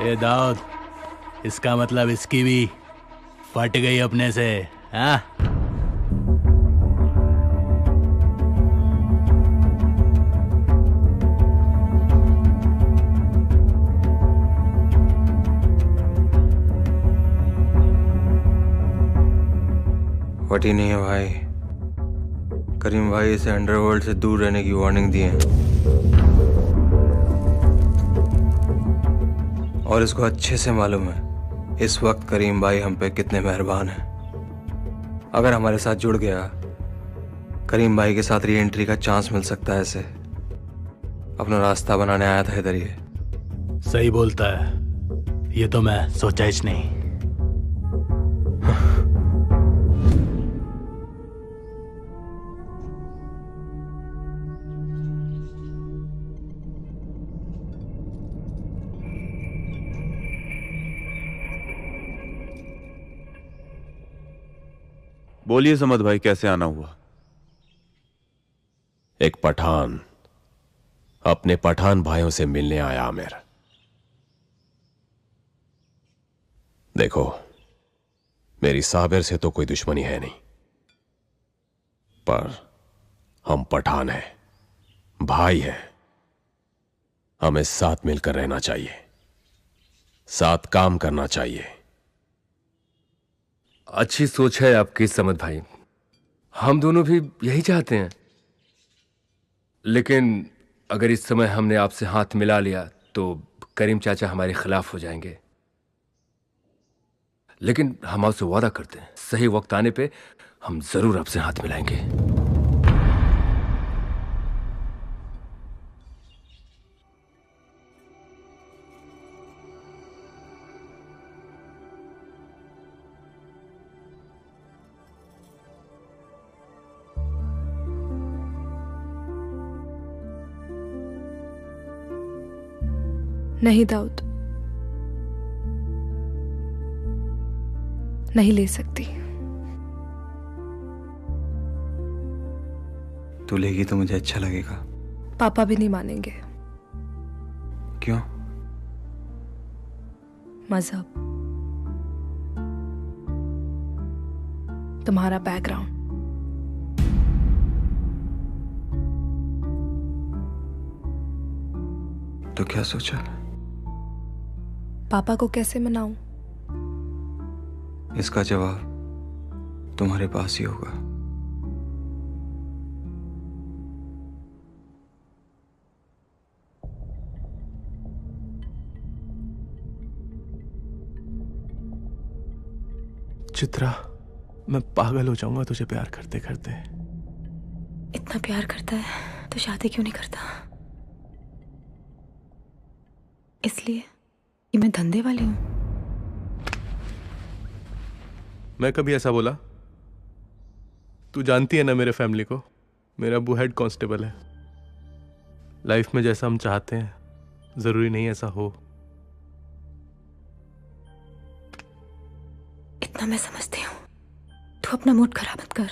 ए दाऊद, इसका मतलब इसकी भी फट गई अपने से, हाँ? फटी नहीं है भाई। करीम भाई इसे अंडरवर्ल्ड से दूर रहने की वार्निंग दी है और इसको अच्छे से मालूम है इस वक्त करीम भाई हम पे कितने मेहरबान हैं। अगर हमारे साथ जुड़ गया, करीम भाई के साथ री एंट्री का चांस मिल सकता है इसे। अपना रास्ता बनाने आया था इधर ये। सही बोलता है, ये तो मैं सोचा ही नहीं। बोलिए समद भाई, कैसे आना हुआ? एक पठान अपने पठान भाइयों से मिलने आया आमिर। देखो, मेरी साबिर से तो कोई दुश्मनी है नहीं, पर हम पठान हैं, भाई हैं। हमें साथ मिलकर रहना चाहिए, साथ काम करना चाहिए। अच्छी सोच है आपकी समद भाई, हम दोनों भी यही चाहते हैं। लेकिन अगर इस समय हमने आपसे हाथ मिला लिया तो करीम चाचा हमारे खिलाफ हो जाएंगे। लेकिन हम आपसे वादा करते हैं, सही वक्त आने पे हम जरूर आपसे हाथ मिलाएंगे। नहीं दाऊद, नहीं ले सकती। तू लेगी तो मुझे अच्छा लगेगा। पापा भी नहीं मानेंगे। क्यों? मजहब, तुम्हारा बैकग्राउंड। तो क्या सोचा? पापा को कैसे मनाऊं? इसका जवाब तुम्हारे पास ही होगा। चित्रा, मैं पागल हो जाऊंगा तुझे प्यार करते करते। इतना प्यार करता है तो शादी क्यों नहीं करता? इसलिए कि मैं धंधे वाली हूं। मैं कभी ऐसा बोला? तू जानती है ना मेरे फैमिली को, मेरा अब्बू हेड कांस्टेबल है। लाइफ में जैसा हम चाहते हैं जरूरी नहीं ऐसा हो। इतना मैं समझती हूँ, तू अपना मूड खराब मत कर।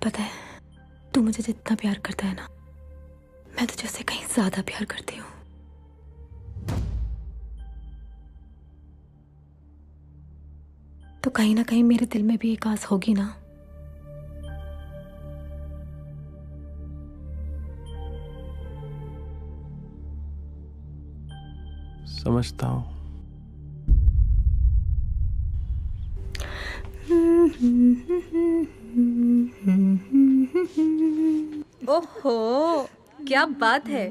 पता है, तू मुझे जितना प्यार करता है ना, मैं तुझे उससे कहीं ज्यादा प्यार करती हूँ। तो कहीं ना कहीं मेरे दिल में भी एक आस होगी ना। समझता हूँ। ओहो, क्या बात है,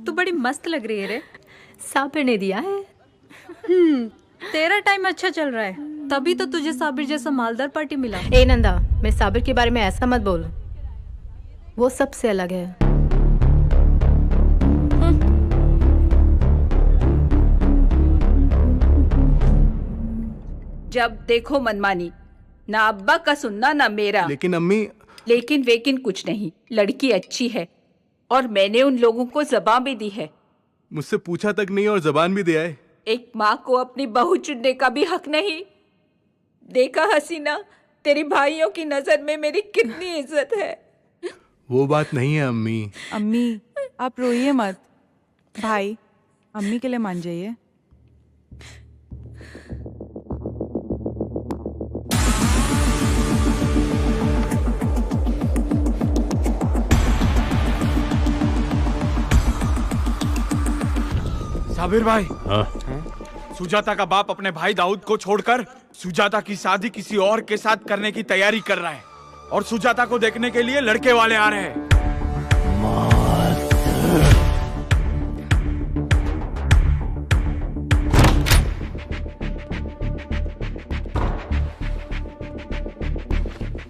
तू बड़ी मस्त लग रही है रे। साबिर ने दिया है। तेरा टाइम अच्छा चल रहा है, तभी तो तुझे साबिर जैसा मालदार पार्टी मिला। ए नंदा, मैं साबिर के बारे में ऐसा मत बोल, वो सबसे अलग है। जब देखो मनमानी, ना अब्बा का सुनना ना मेरा। लेकिन अम्मी। लेकिन वेकिन कुछ नहीं, लड़की अच्छी है और मैंने उन लोगों को जबान भी दी है। मुझसे पूछा तक नहीं और जबान भी दिया है। एक माँ को अपनी बहू चुनने का भी हक नहीं। देखा हसीना, तेरी भाइयों की नजर में मेरी कितनी इज्जत है। वो बात नहीं है अम्मी। अम्मी, आप रोइए मत। भाई, अम्मी के लिए मान जाइए। साबिर भाई। हाँ? सुजाता का बाप अपने भाई दाऊद को छोड़कर सुजाता की शादी किसी और के साथ करने की तैयारी कर रहा है और सुजाता को देखने के लिए लड़के वाले आ रहे हैं।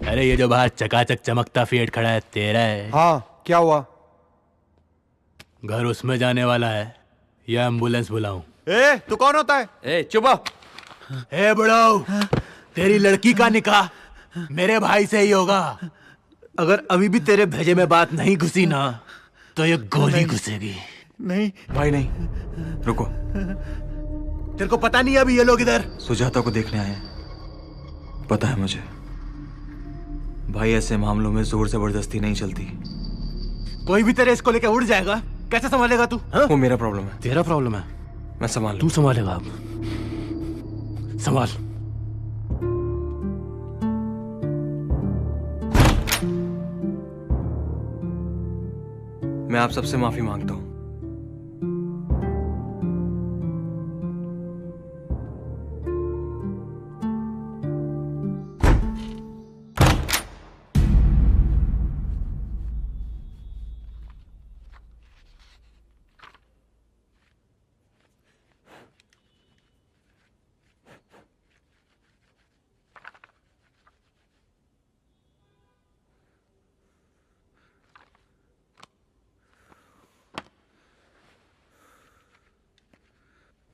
अरे ये जो बाहर चकाचक चमकता फिएट खड़ा है तेरा है? हाँ, क्या हुआ? घर उसमें जाने वाला है या एम्बुलेंस बुलाऊं? ए, तू कौन होता है? ए चुप। ए बुढ़ाऊ, तेरी लड़की का निकाह मेरे भाई से ही होगा। अगर अभी भी तेरे भेजे में बात नहीं घुसी ना तो ये गोली घुसेगी। नहीं भाई नहीं, रुको। तेरे को पता नहीं अभी ये लोग इधर सुजाता को देखने आए हैं। पता है मुझे भाई, ऐसे मामलों में जोर जबरदस्ती नहीं चलती। कोई भी तेरे इसको लेके उड़ जाएगा, कैसे संभालेगा तू? वो मेरा प्रॉब्लम है। तेरा प्रॉब्लम है? मैं संभाल। तू संभालेगा अब। संभाल। मैं आप सबसे माफी मांगता हूं।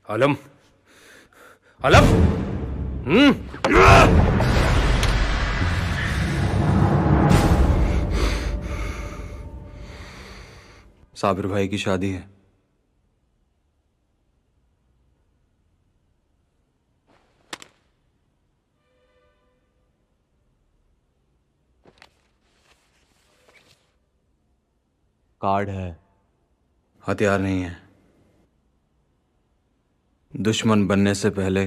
आलम, आलम, साबिर भाई की शादी है। कार्ड है, हथियार नहीं है। दुश्मन बनने से पहले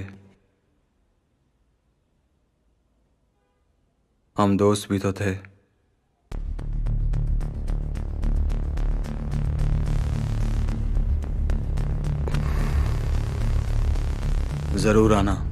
हम दोस्त भी तो थे। जरूर आना।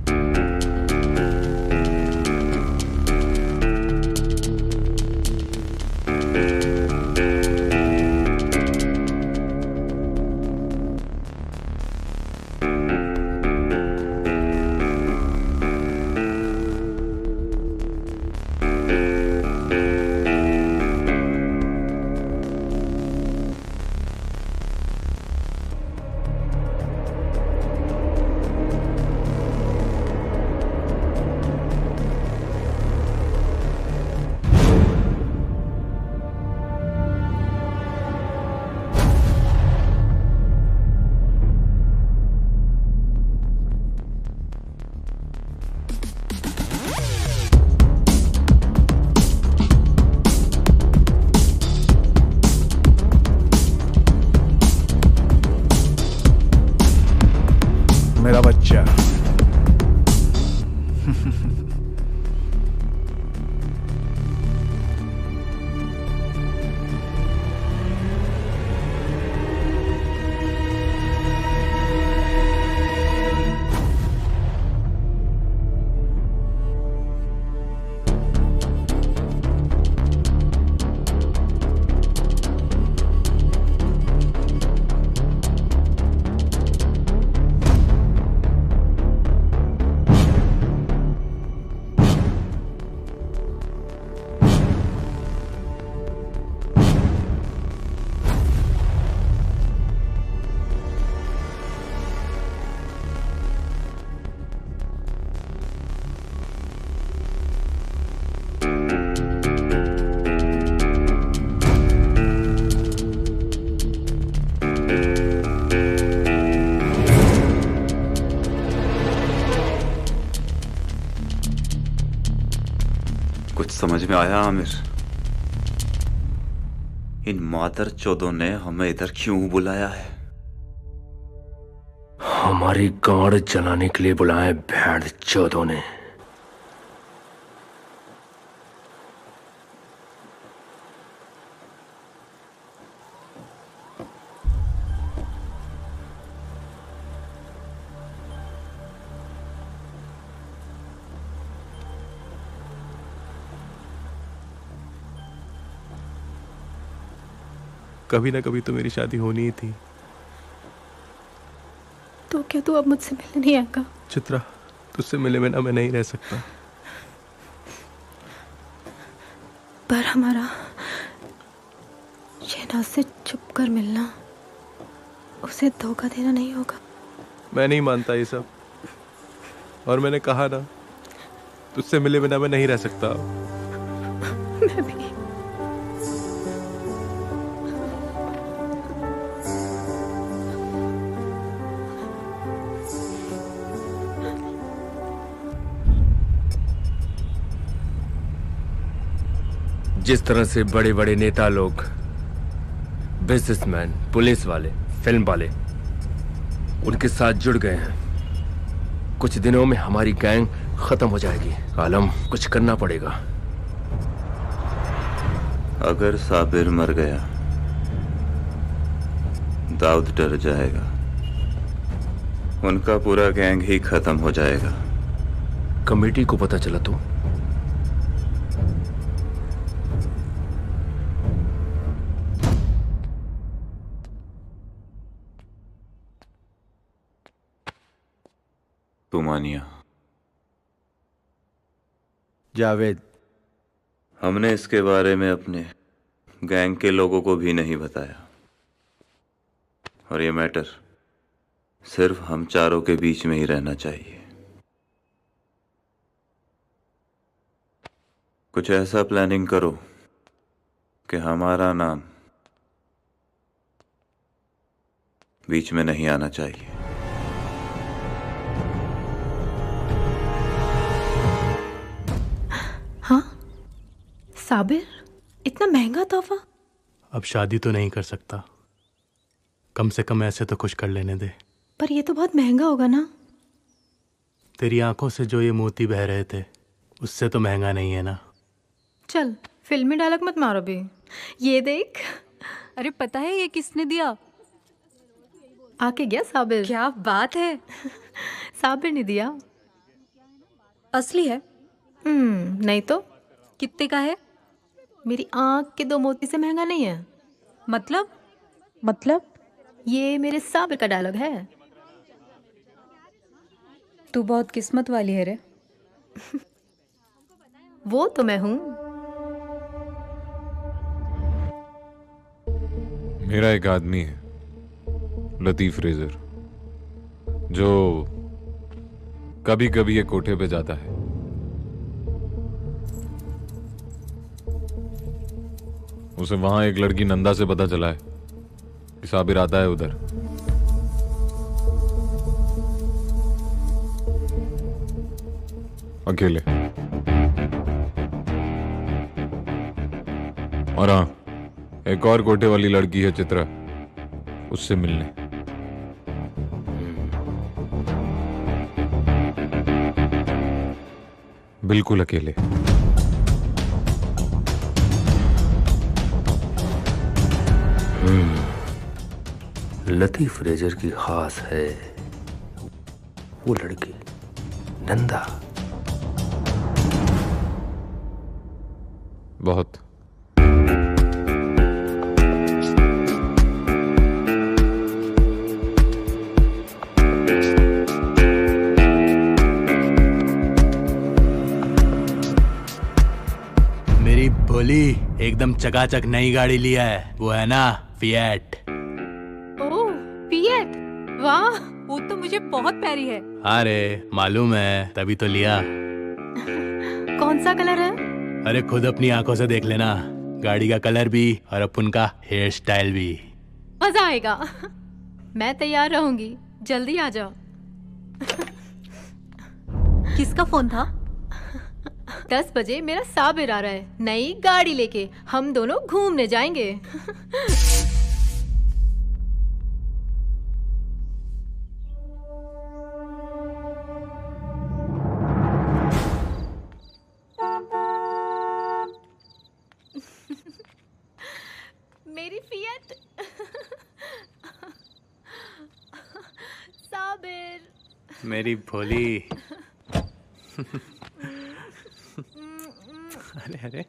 मेरा बच्चा। कुछ समझ में आया आमिर? इन मादर चौदों ने हमें इधर क्यों बुलाया है? हमारी गाड़ जलाने के लिए बुलाए भेड़ चौदों ने। कभी ना कभी तो मेरी शादी होनी ही थी। तो क्या तू अब मुझसे मिलने नहीं आएगा? चित्रा, तुझसे मिले बिना मैं नहीं रह सकता। पर हमारा शहनाज से छुप कर मिलना उसे धोखा देना नहीं होगा। मैं नहीं मानता ये सब, और मैंने कहा ना, तुझसे मिले बिना मैं नहीं रह सकता। मैं भी। जिस तरह से बड़े बड़े नेता लोग, बिजनेसमैन, पुलिस वाले, फिल्म वाले उनके साथ जुड़ गए हैं, कुछ दिनों में हमारी गैंग खत्म हो जाएगी। आलम, कुछ करना पड़ेगा। अगर साबिर मर गया, दाऊद डर जाएगा, उनका पूरा गैंग ही खत्म हो जाएगा। कमेटी को पता चला तो? तुमानिया, जावेद, हमने इसके बारे में अपने गैंग के लोगों को भी नहीं बताया, और ये मैटर सिर्फ हम चारों के बीच में ही रहना चाहिए। कुछ ऐसा प्लानिंग करो कि हमारा नाम बीच में नहीं आना चाहिए। हाँ साबिर, इतना महंगा तोहफा? अब शादी तो नहीं कर सकता, कम से कम ऐसे तो कुछ कर लेने दे। पर ये तो बहुत महंगा होगा ना? तेरी आंखों से जो ये मोती बह रहे थे, उससे तो महंगा नहीं है ना। चल फिल्मी डायलॉग मत मारो भी। ये देख। अरे पता है ये किसने दिया? आके गया साबिर। क्या बात है। साबिर ने दिया। असली है? नहीं तो। कितने का है? मेरी आंख के 2 मोती से महंगा नहीं है। मतलब ये मेरे साबिर का डायलॉग है। तू बहुत किस्मत वाली है रे। वो तो मैं हूं। मेरा एक आदमी है, लतीफ रेजर, जो कभी कभी एक कोठे पे जाता है। उसे वहां एक लड़की नंदा से पता चला है कि साबिर आता है उधर। अकेले। और हाँ, एक और कोठे वाली लड़की है चित्रा, उससे मिलने। बिल्कुल अकेले। लतीफ रेजर की खास है वो लड़की नंदा। बहुत। मेरी भोली एकदम चकाचक नई गाड़ी लिया है, वो है ना फिएट। ओह फिएट, वाह। वो तो मुझे बहुत प्यारी है। अरे मालूम है, तभी तो लिया। कौन सा कलर है? अरे खुद अपनी आंखों से देख लेना, गाड़ी का कलर भी और अपन का हेयर स्टाइल भी। मजा आएगा। मैं तैयार रहूंगी, जल्दी आ जाओ। किसका फोन था? 10 बजे मेरा साबिर आ रहा है नई गाड़ी लेके, हम दोनों घूमने जाएंगे। मेरी फिएट। साबिर। मेरी भोली। अरे अरे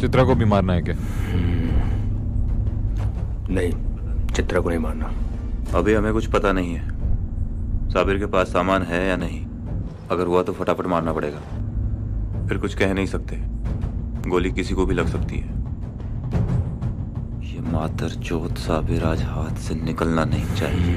चित्रा को भी मारना है क्या? नहीं, चित्रा को नहीं मारना। अभी हमें कुछ पता नहीं है साबिर के पास सामान है या नहीं। अगर हुआ तो फटाफट मारना पड़ेगा, फिर कुछ कह नहीं सकते, गोली किसी को भी लग सकती है। ये मातरचोद साबिर आज हाथ से निकलना नहीं चाहिए।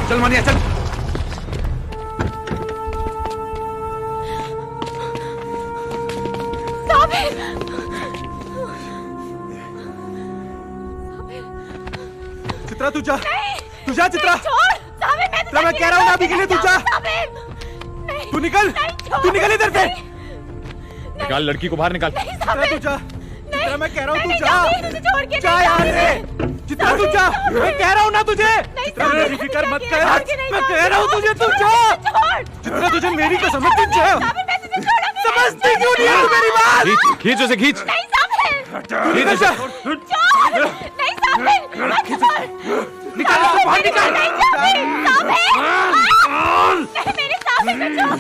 चल मानिया चल। चित्रा तू जा, तू जा चित्रा। चित्रा मैं कह रहा हूँ ना अभी के लिए तू जा। तू निकल इधर से। निकाल लड़की को बाहर निकाल। चित्रा तू जा, चित्रा मैं कह रहा हूँ तू जा। जा यहाँ से चित्रा तू जा, मैं कह रहा हूँ ना तुझे। चित्रा मेरी फिक्र मत कर, मैं कह रहा हूँ तुझे तू जा। चित्रा तुझे मेरी कसम है तू जा। समझती क्यों नहीं है तू मेरी बात? खींच उसे खींच। निकल जा।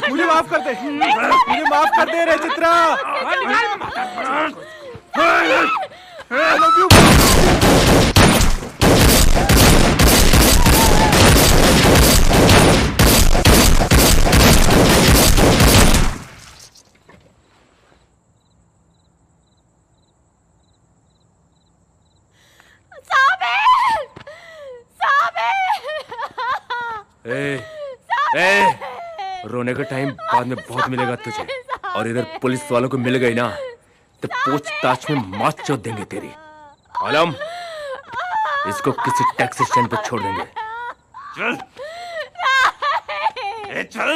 मुझे माफ कर दे, मुझे माफ कर दे रे चित्रा। I love you. रोने का टाइम बाद में बहुत मिलेगा तुझे, और इधर पुलिस वालों को मिल गई ना तो पूछताछ में मौत चोट देंगे तेरी। आलम, इसको किसी टैक्सी स्टैंड पर छोड़ देंगे। चल चल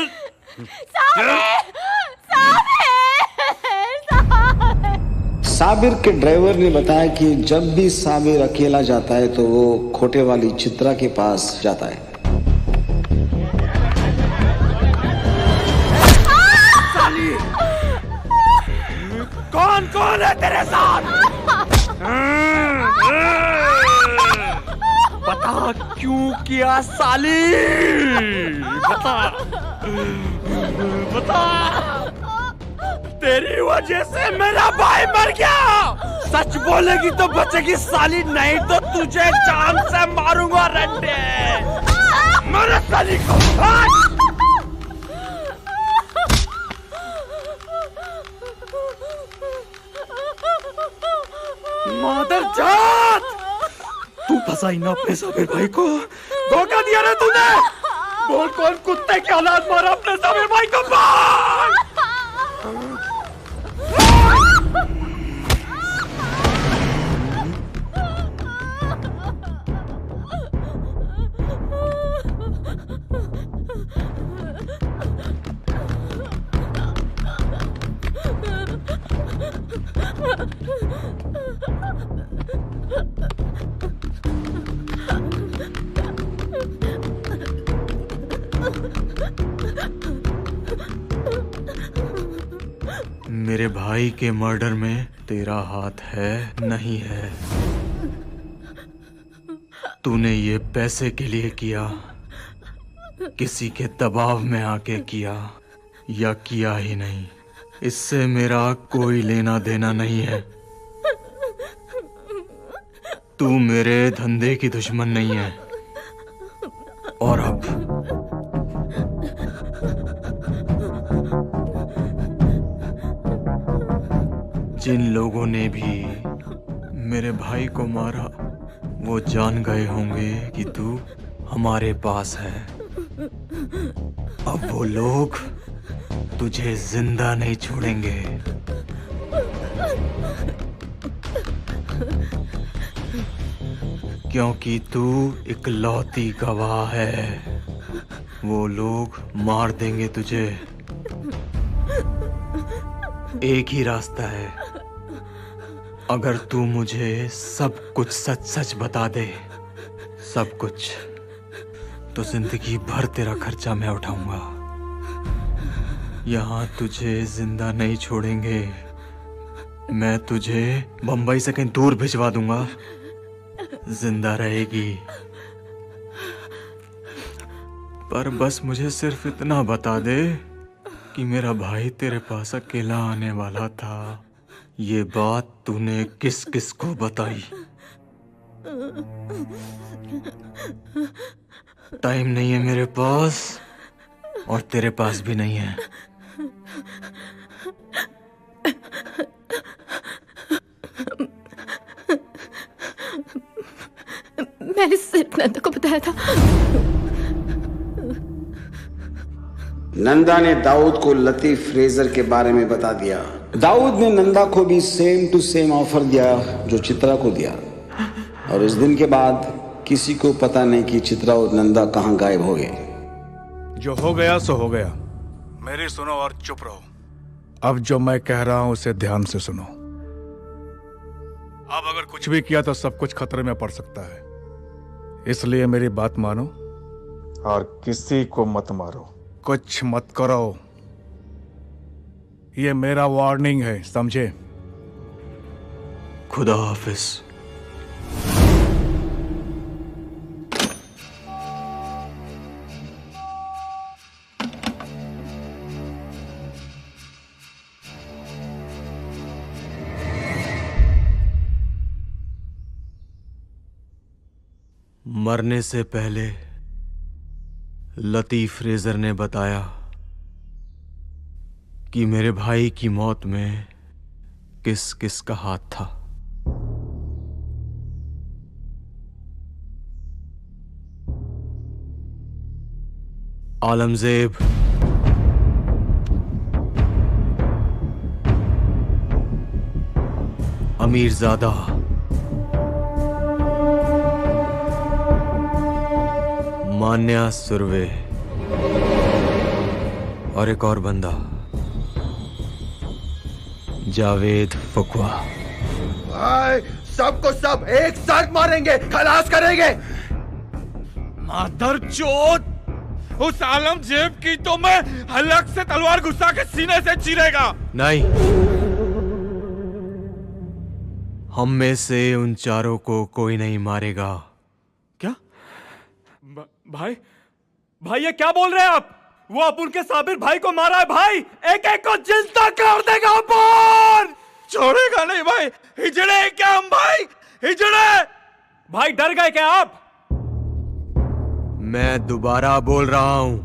साबिर के ड्राइवर ने बताया कि जब भी साबिर अकेला जाता है तो वो खोटे वाली चित्रा के पास जाता है। कौन कौन है तेरे साथ? बता क्यों किया साली? बता बता। तेरी वजह से मेरा भाई मर गया। सच बोलेगी तो बचेगी साली, नहीं तो तुझे जान से मारूंगा रंडे। मेरे साली को मादर जात, तू फंसाई ना अपने साबिर भाई को। धोखा दिया ना तूने। बोल कौन कुत्ते की औलाद मारा अपने साबिर भाई को? बोल। मेरे भाई के मर्डर में तेरा हाथ है नहीं है? तूने ये पैसे के लिए किया, किसी के दबाव में आके किया, या किया ही नहीं, इससे मेरा कोई लेना देना नहीं है। तू मेरे धंधे की दुश्मन नहीं है। और अब जिन लोगों ने भी मेरे भाई को मारा वो जान गए होंगे कि तू हमारे पास है। अब वो लोग तुझे जिंदा नहीं छोड़ेंगे। क्योंकि तू इकलौती गवाह है। वो लोग मार देंगे तुझे। एक ही रास्ता है, अगर तू मुझे सब कुछ सच सच बता दे, सब कुछ, तो जिंदगी भर तेरा खर्चा मैं उठाऊंगा। यहाँ तुझे जिंदा नहीं छोड़ेंगे। मैं तुझे बंबई से कहीं दूर भिजवा दूंगा, जिंदा रहेगी। पर बस मुझे सिर्फ इतना बता दे कि मेरा भाई तेरे पास अकेला आने वाला था। ये बात तूने किस किस को बताई? टाइम नहीं है मेरे पास, और तेरे पास भी नहीं है। मैंने सिर्फ नंदा को बताया था। नंदा ने दाऊद को लतीफ फ्रेजर के बारे में बता दिया। दाऊद ने नंदा को भी सेम टू सेम ऑफर दिया जो चित्रा को दिया। और उस दिन के बाद किसी को पता नहीं कि चित्रा और नंदा कहां गायब हो गए। जो हो गया सो हो गया। मेरी सुनो और चुप रहो। अब जो मैं कह रहा हूं उसे ध्यान से सुनो। अब अगर कुछ भी किया तो सब कुछ खतरे में पड़ सकता है। इसलिए मेरी बात मानो और किसी को मत मारो, कुछ मत करो। ये मेरा वार्निंग है, समझे? खुदा हाफिज। मरने से पहले लतीफ फ्रेजर ने बताया कि मेरे भाई की मौत में किस किस का हाथ था। आलमजेब, अमीरजादा, मान्या सुरवे और एक और बंदा, जावेद फुकवा। भाई सबको सब एक साथ मारेंगे, खलास करेंगे। मादरचोद, उस आलमजेब की तो मैं हलक से तलवार घुसा के सीने से चीरेगा। नहीं, हम में से उन चारों को कोई नहीं मारेगा। भाई ये क्या बोल रहे हैं आप? वो अपुन के साबिर भाई को मारा है भाई। एक एक को जिंदा कर देगा अपुन। छोड़ेगा नहीं भाई। हिजड़े क्या हम भाई? हिजड़े। भाई डर गए क्या आप? मैं दोबारा बोल रहा हूं,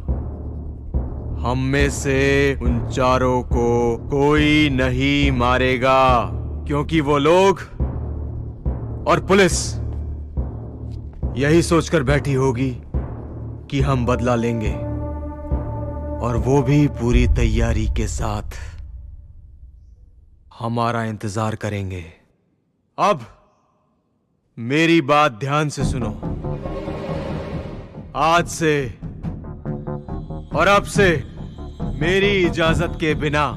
हम में से उन चारों को कोई नहीं मारेगा, क्योंकि वो लोग और पुलिस यही सोचकर बैठी होगी कि हम बदला लेंगे, और वो भी पूरी तैयारी के साथ हमारा इंतजार करेंगे। अब मेरी बात ध्यान से सुनो। आज से और अब से मेरी इजाजत के बिना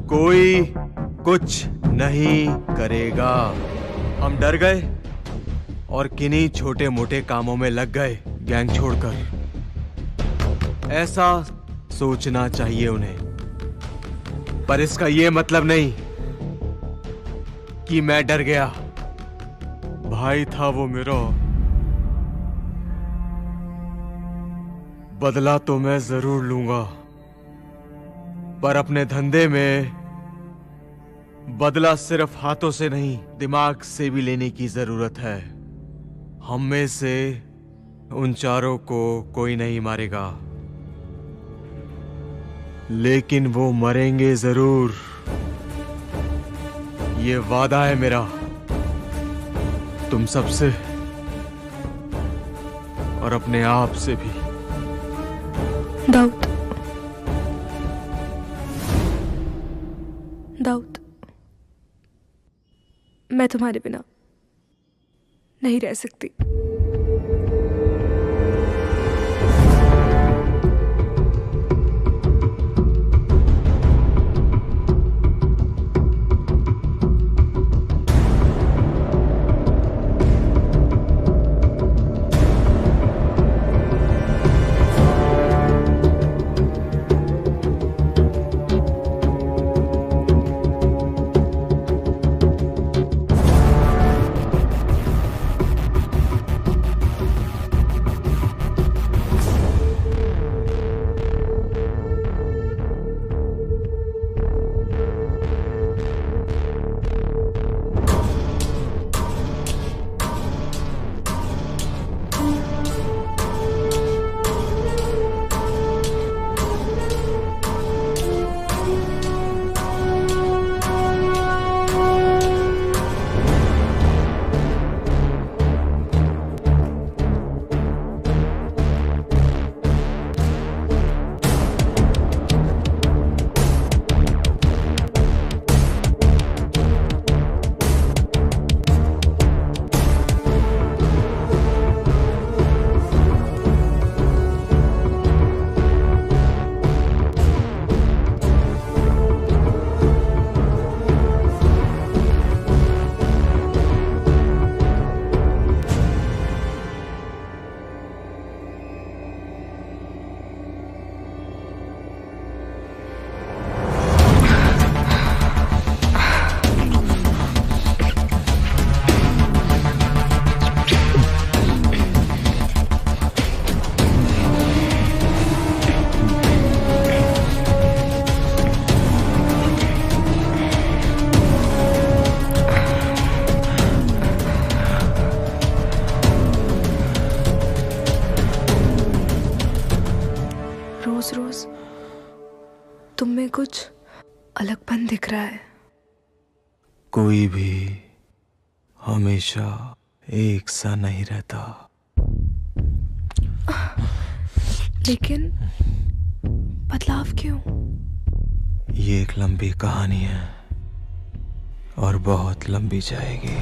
कोई कुछ नहीं करेगा। हम डर गए और किन्हीं छोटे मोटे कामों में लग गए गैंग छोड़कर। ऐसा सोचना चाहिए उन्हें, पर इसका यह मतलब नहीं कि मैं डर गया। भाई था वो मेरा, बदला तो मैं जरूर लूंगा, पर अपने धंधे में बदला सिर्फ हाथों से नहीं, दिमाग से भी लेने की जरूरत है। हम में से उन चारों को कोई नहीं मारेगा, लेकिन वो मरेंगे जरूर। ये वादा है मेरा तुम सबसे और अपने आप से भी। दाऊद, दाऊद, मैं तुम्हारे बिना नहीं रह सकती। तुम में कुछ अलगपन दिख रहा है। कोई भी हमेशा एक सा नहीं रहता। लेकिन बदलाव क्यों? ये एक लंबी कहानी है और बहुत लंबी जाएगी।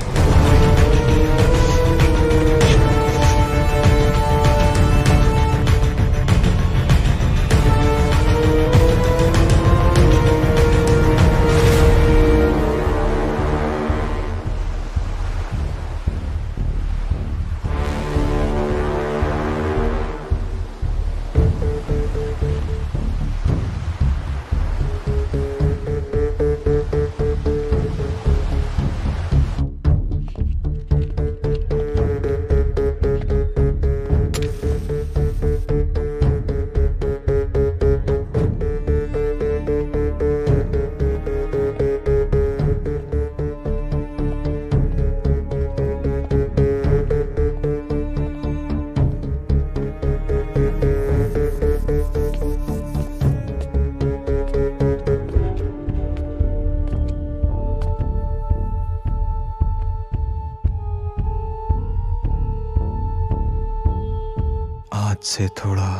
आज से थोड़ा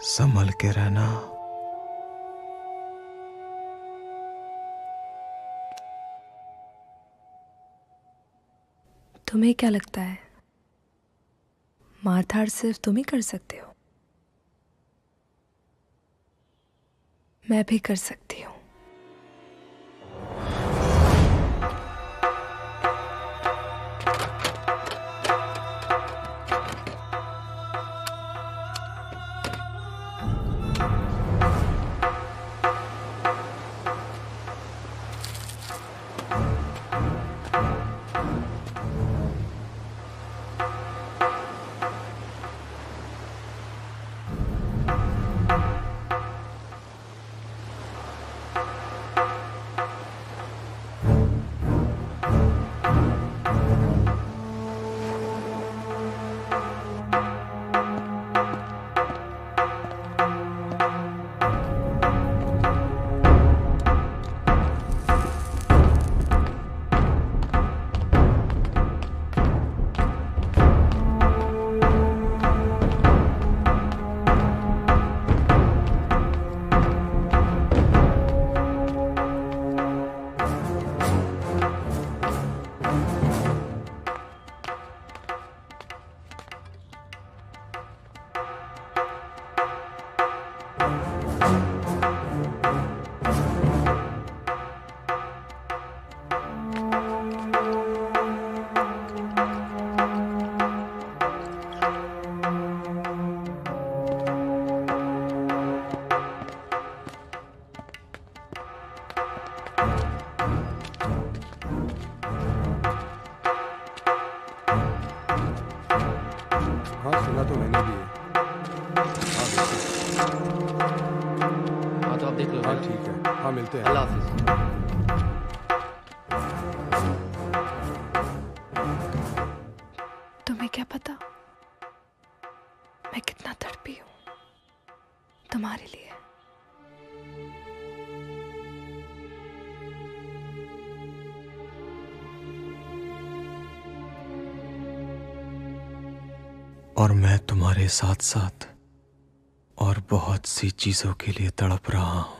संभल के रहना। तुम्हें क्या लगता है मारधाड़ सिर्फ तुम ही कर सकते हो? मैं भी कर सकती हूँ। चल ठीक है, हाँ मिलते हैं। अल्लाह हाफिज। तुम्हें क्या पता मैं कितना तड़पी हूँ तुम्हारे लिए। और मैं तुम्हारे साथ साथ और बहुत सी चीजों के लिए तड़प रहा हूं।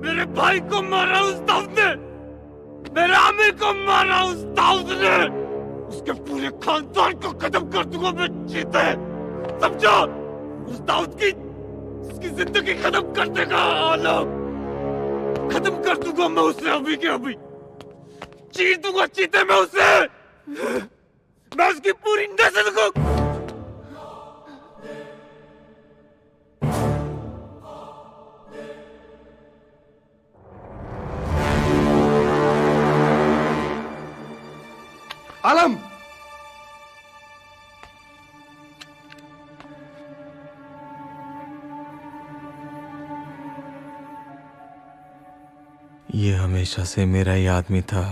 मेरे भाई को मारा उस दाऊद ने, मेरे आमिर को मारा उस दाऊद ने, उसके पूरे खानदान को खत्म कर दूंगा मैं जीते, समझो? उस दाऊद की उसकी जिंदगी खत्म कर देगा आलम, खत्म कर दूंगा मैं उसे अभी के अभी, चीर दूंगा चीते में उसे, मैं उसकी पूरी नस्ल को। आलम! ये हमेशा से मेरा ही आदमी था।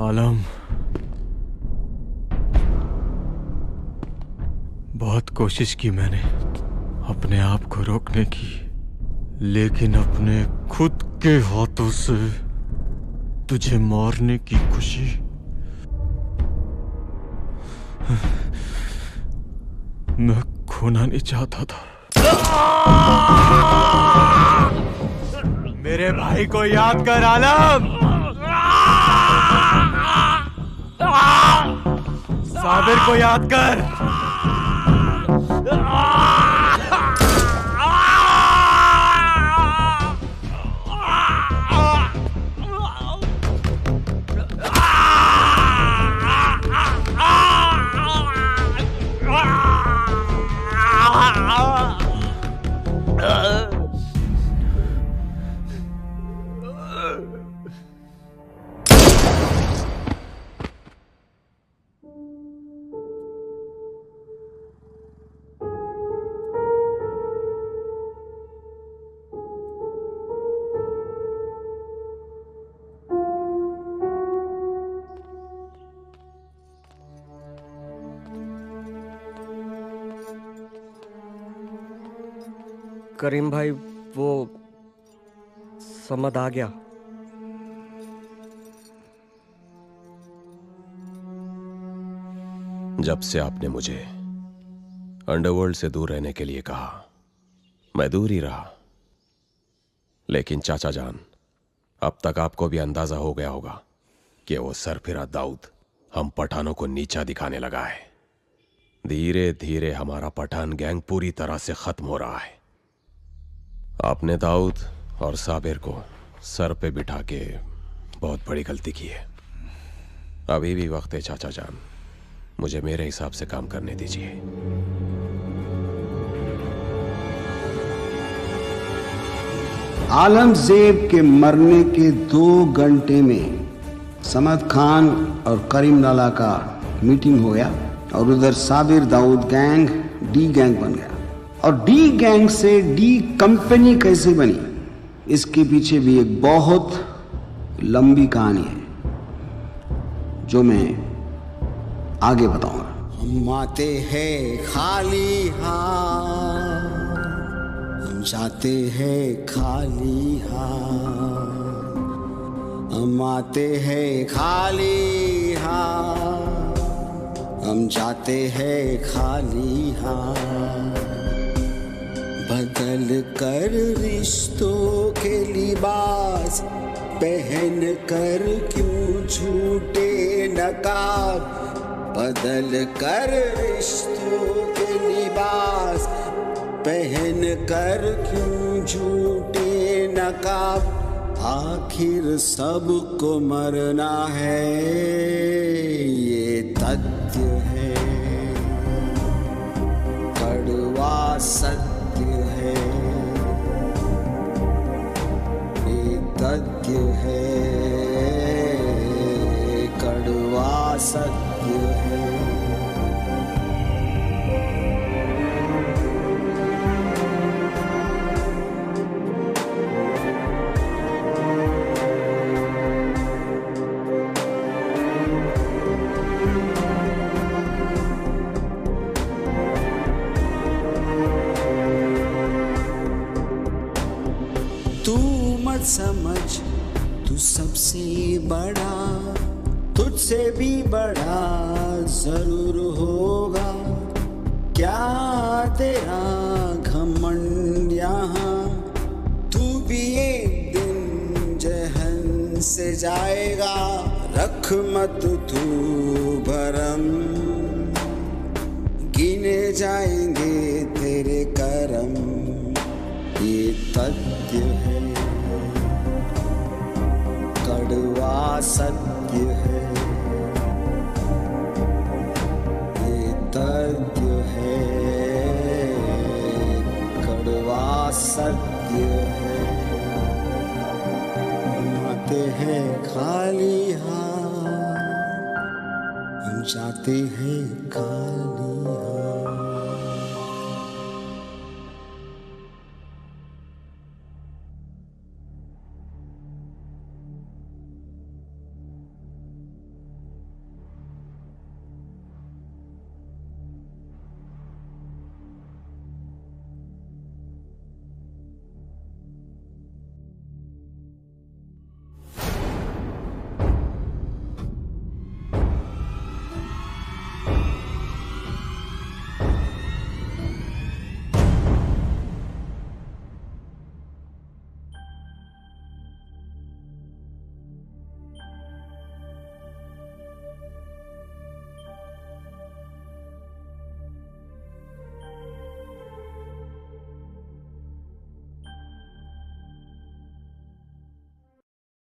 आलम, बहुत कोशिश की मैंने अपने आप को रोकने की, लेकिन अपने खुद के हाथों से तुझे मारने की खुशी मैं खोना नहीं चाहता था। मेरे भाई को याद कर आलम, साबिर को याद कर। करीम भाई, वो समझ आ गया। जब से आपने मुझे अंडरवर्ल्ड से दूर रहने के लिए कहा, मैं दूर ही रहा। लेकिन चाचा जान, अब तक आपको भी अंदाजा हो गया होगा कि वो सरफिरा दाऊद हम पठानों को नीचा दिखाने लगा है। धीरे धीरे हमारा पठान गैंग पूरी तरह से खत्म हो रहा है। आपने दाऊद और साबिर को सर पे बिठा के बहुत बड़ी गलती की है। अभी भी वक्त है चाचा जान, मुझे मेरे हिसाब से काम करने दीजिए। आलमजेब के मरने के 2 घंटे में समद खान और करीम लाला का मीटिंग हो गया और उधर Sabir Dawood gang D gang बन गया। और डी गैंग से डी कंपनी कैसे बनी, इसके पीछे भी एक बहुत लंबी कहानी है जो मैं आगे बताऊंगा। हम आते हैं खाली हाथ, हम जाते हैं खाली हाथ, हम आते हैं खाली हाथ, हम जाते हैं खाली हाथ। बदल कर रिश्तों के लिबास पहन कर क्यों झूठे नकाब, बदल कर रिश्तों के लिबास पहन कर क्यों झूठे नकाब। आखिर सबको मरना है, ये तथ्य है, कड़वा सत्य है, ये तथ्य है, कड़वा सत्य है। समझ तू सबसे बड़ा, तुझसे भी बड़ा जरूर होगा। क्या तेरा घमंड यहाँ, तू भी एक दिन जहन से जाएगा। रख मत तू भरम, गिने जाएंगे तेरे करम, ये तथ्य है, कड़वा सत्य है, ये तथ्य है, कड़वा सत्य है। हम आते हैं खाली हाथ, हम जाते हैं खाली हाथ।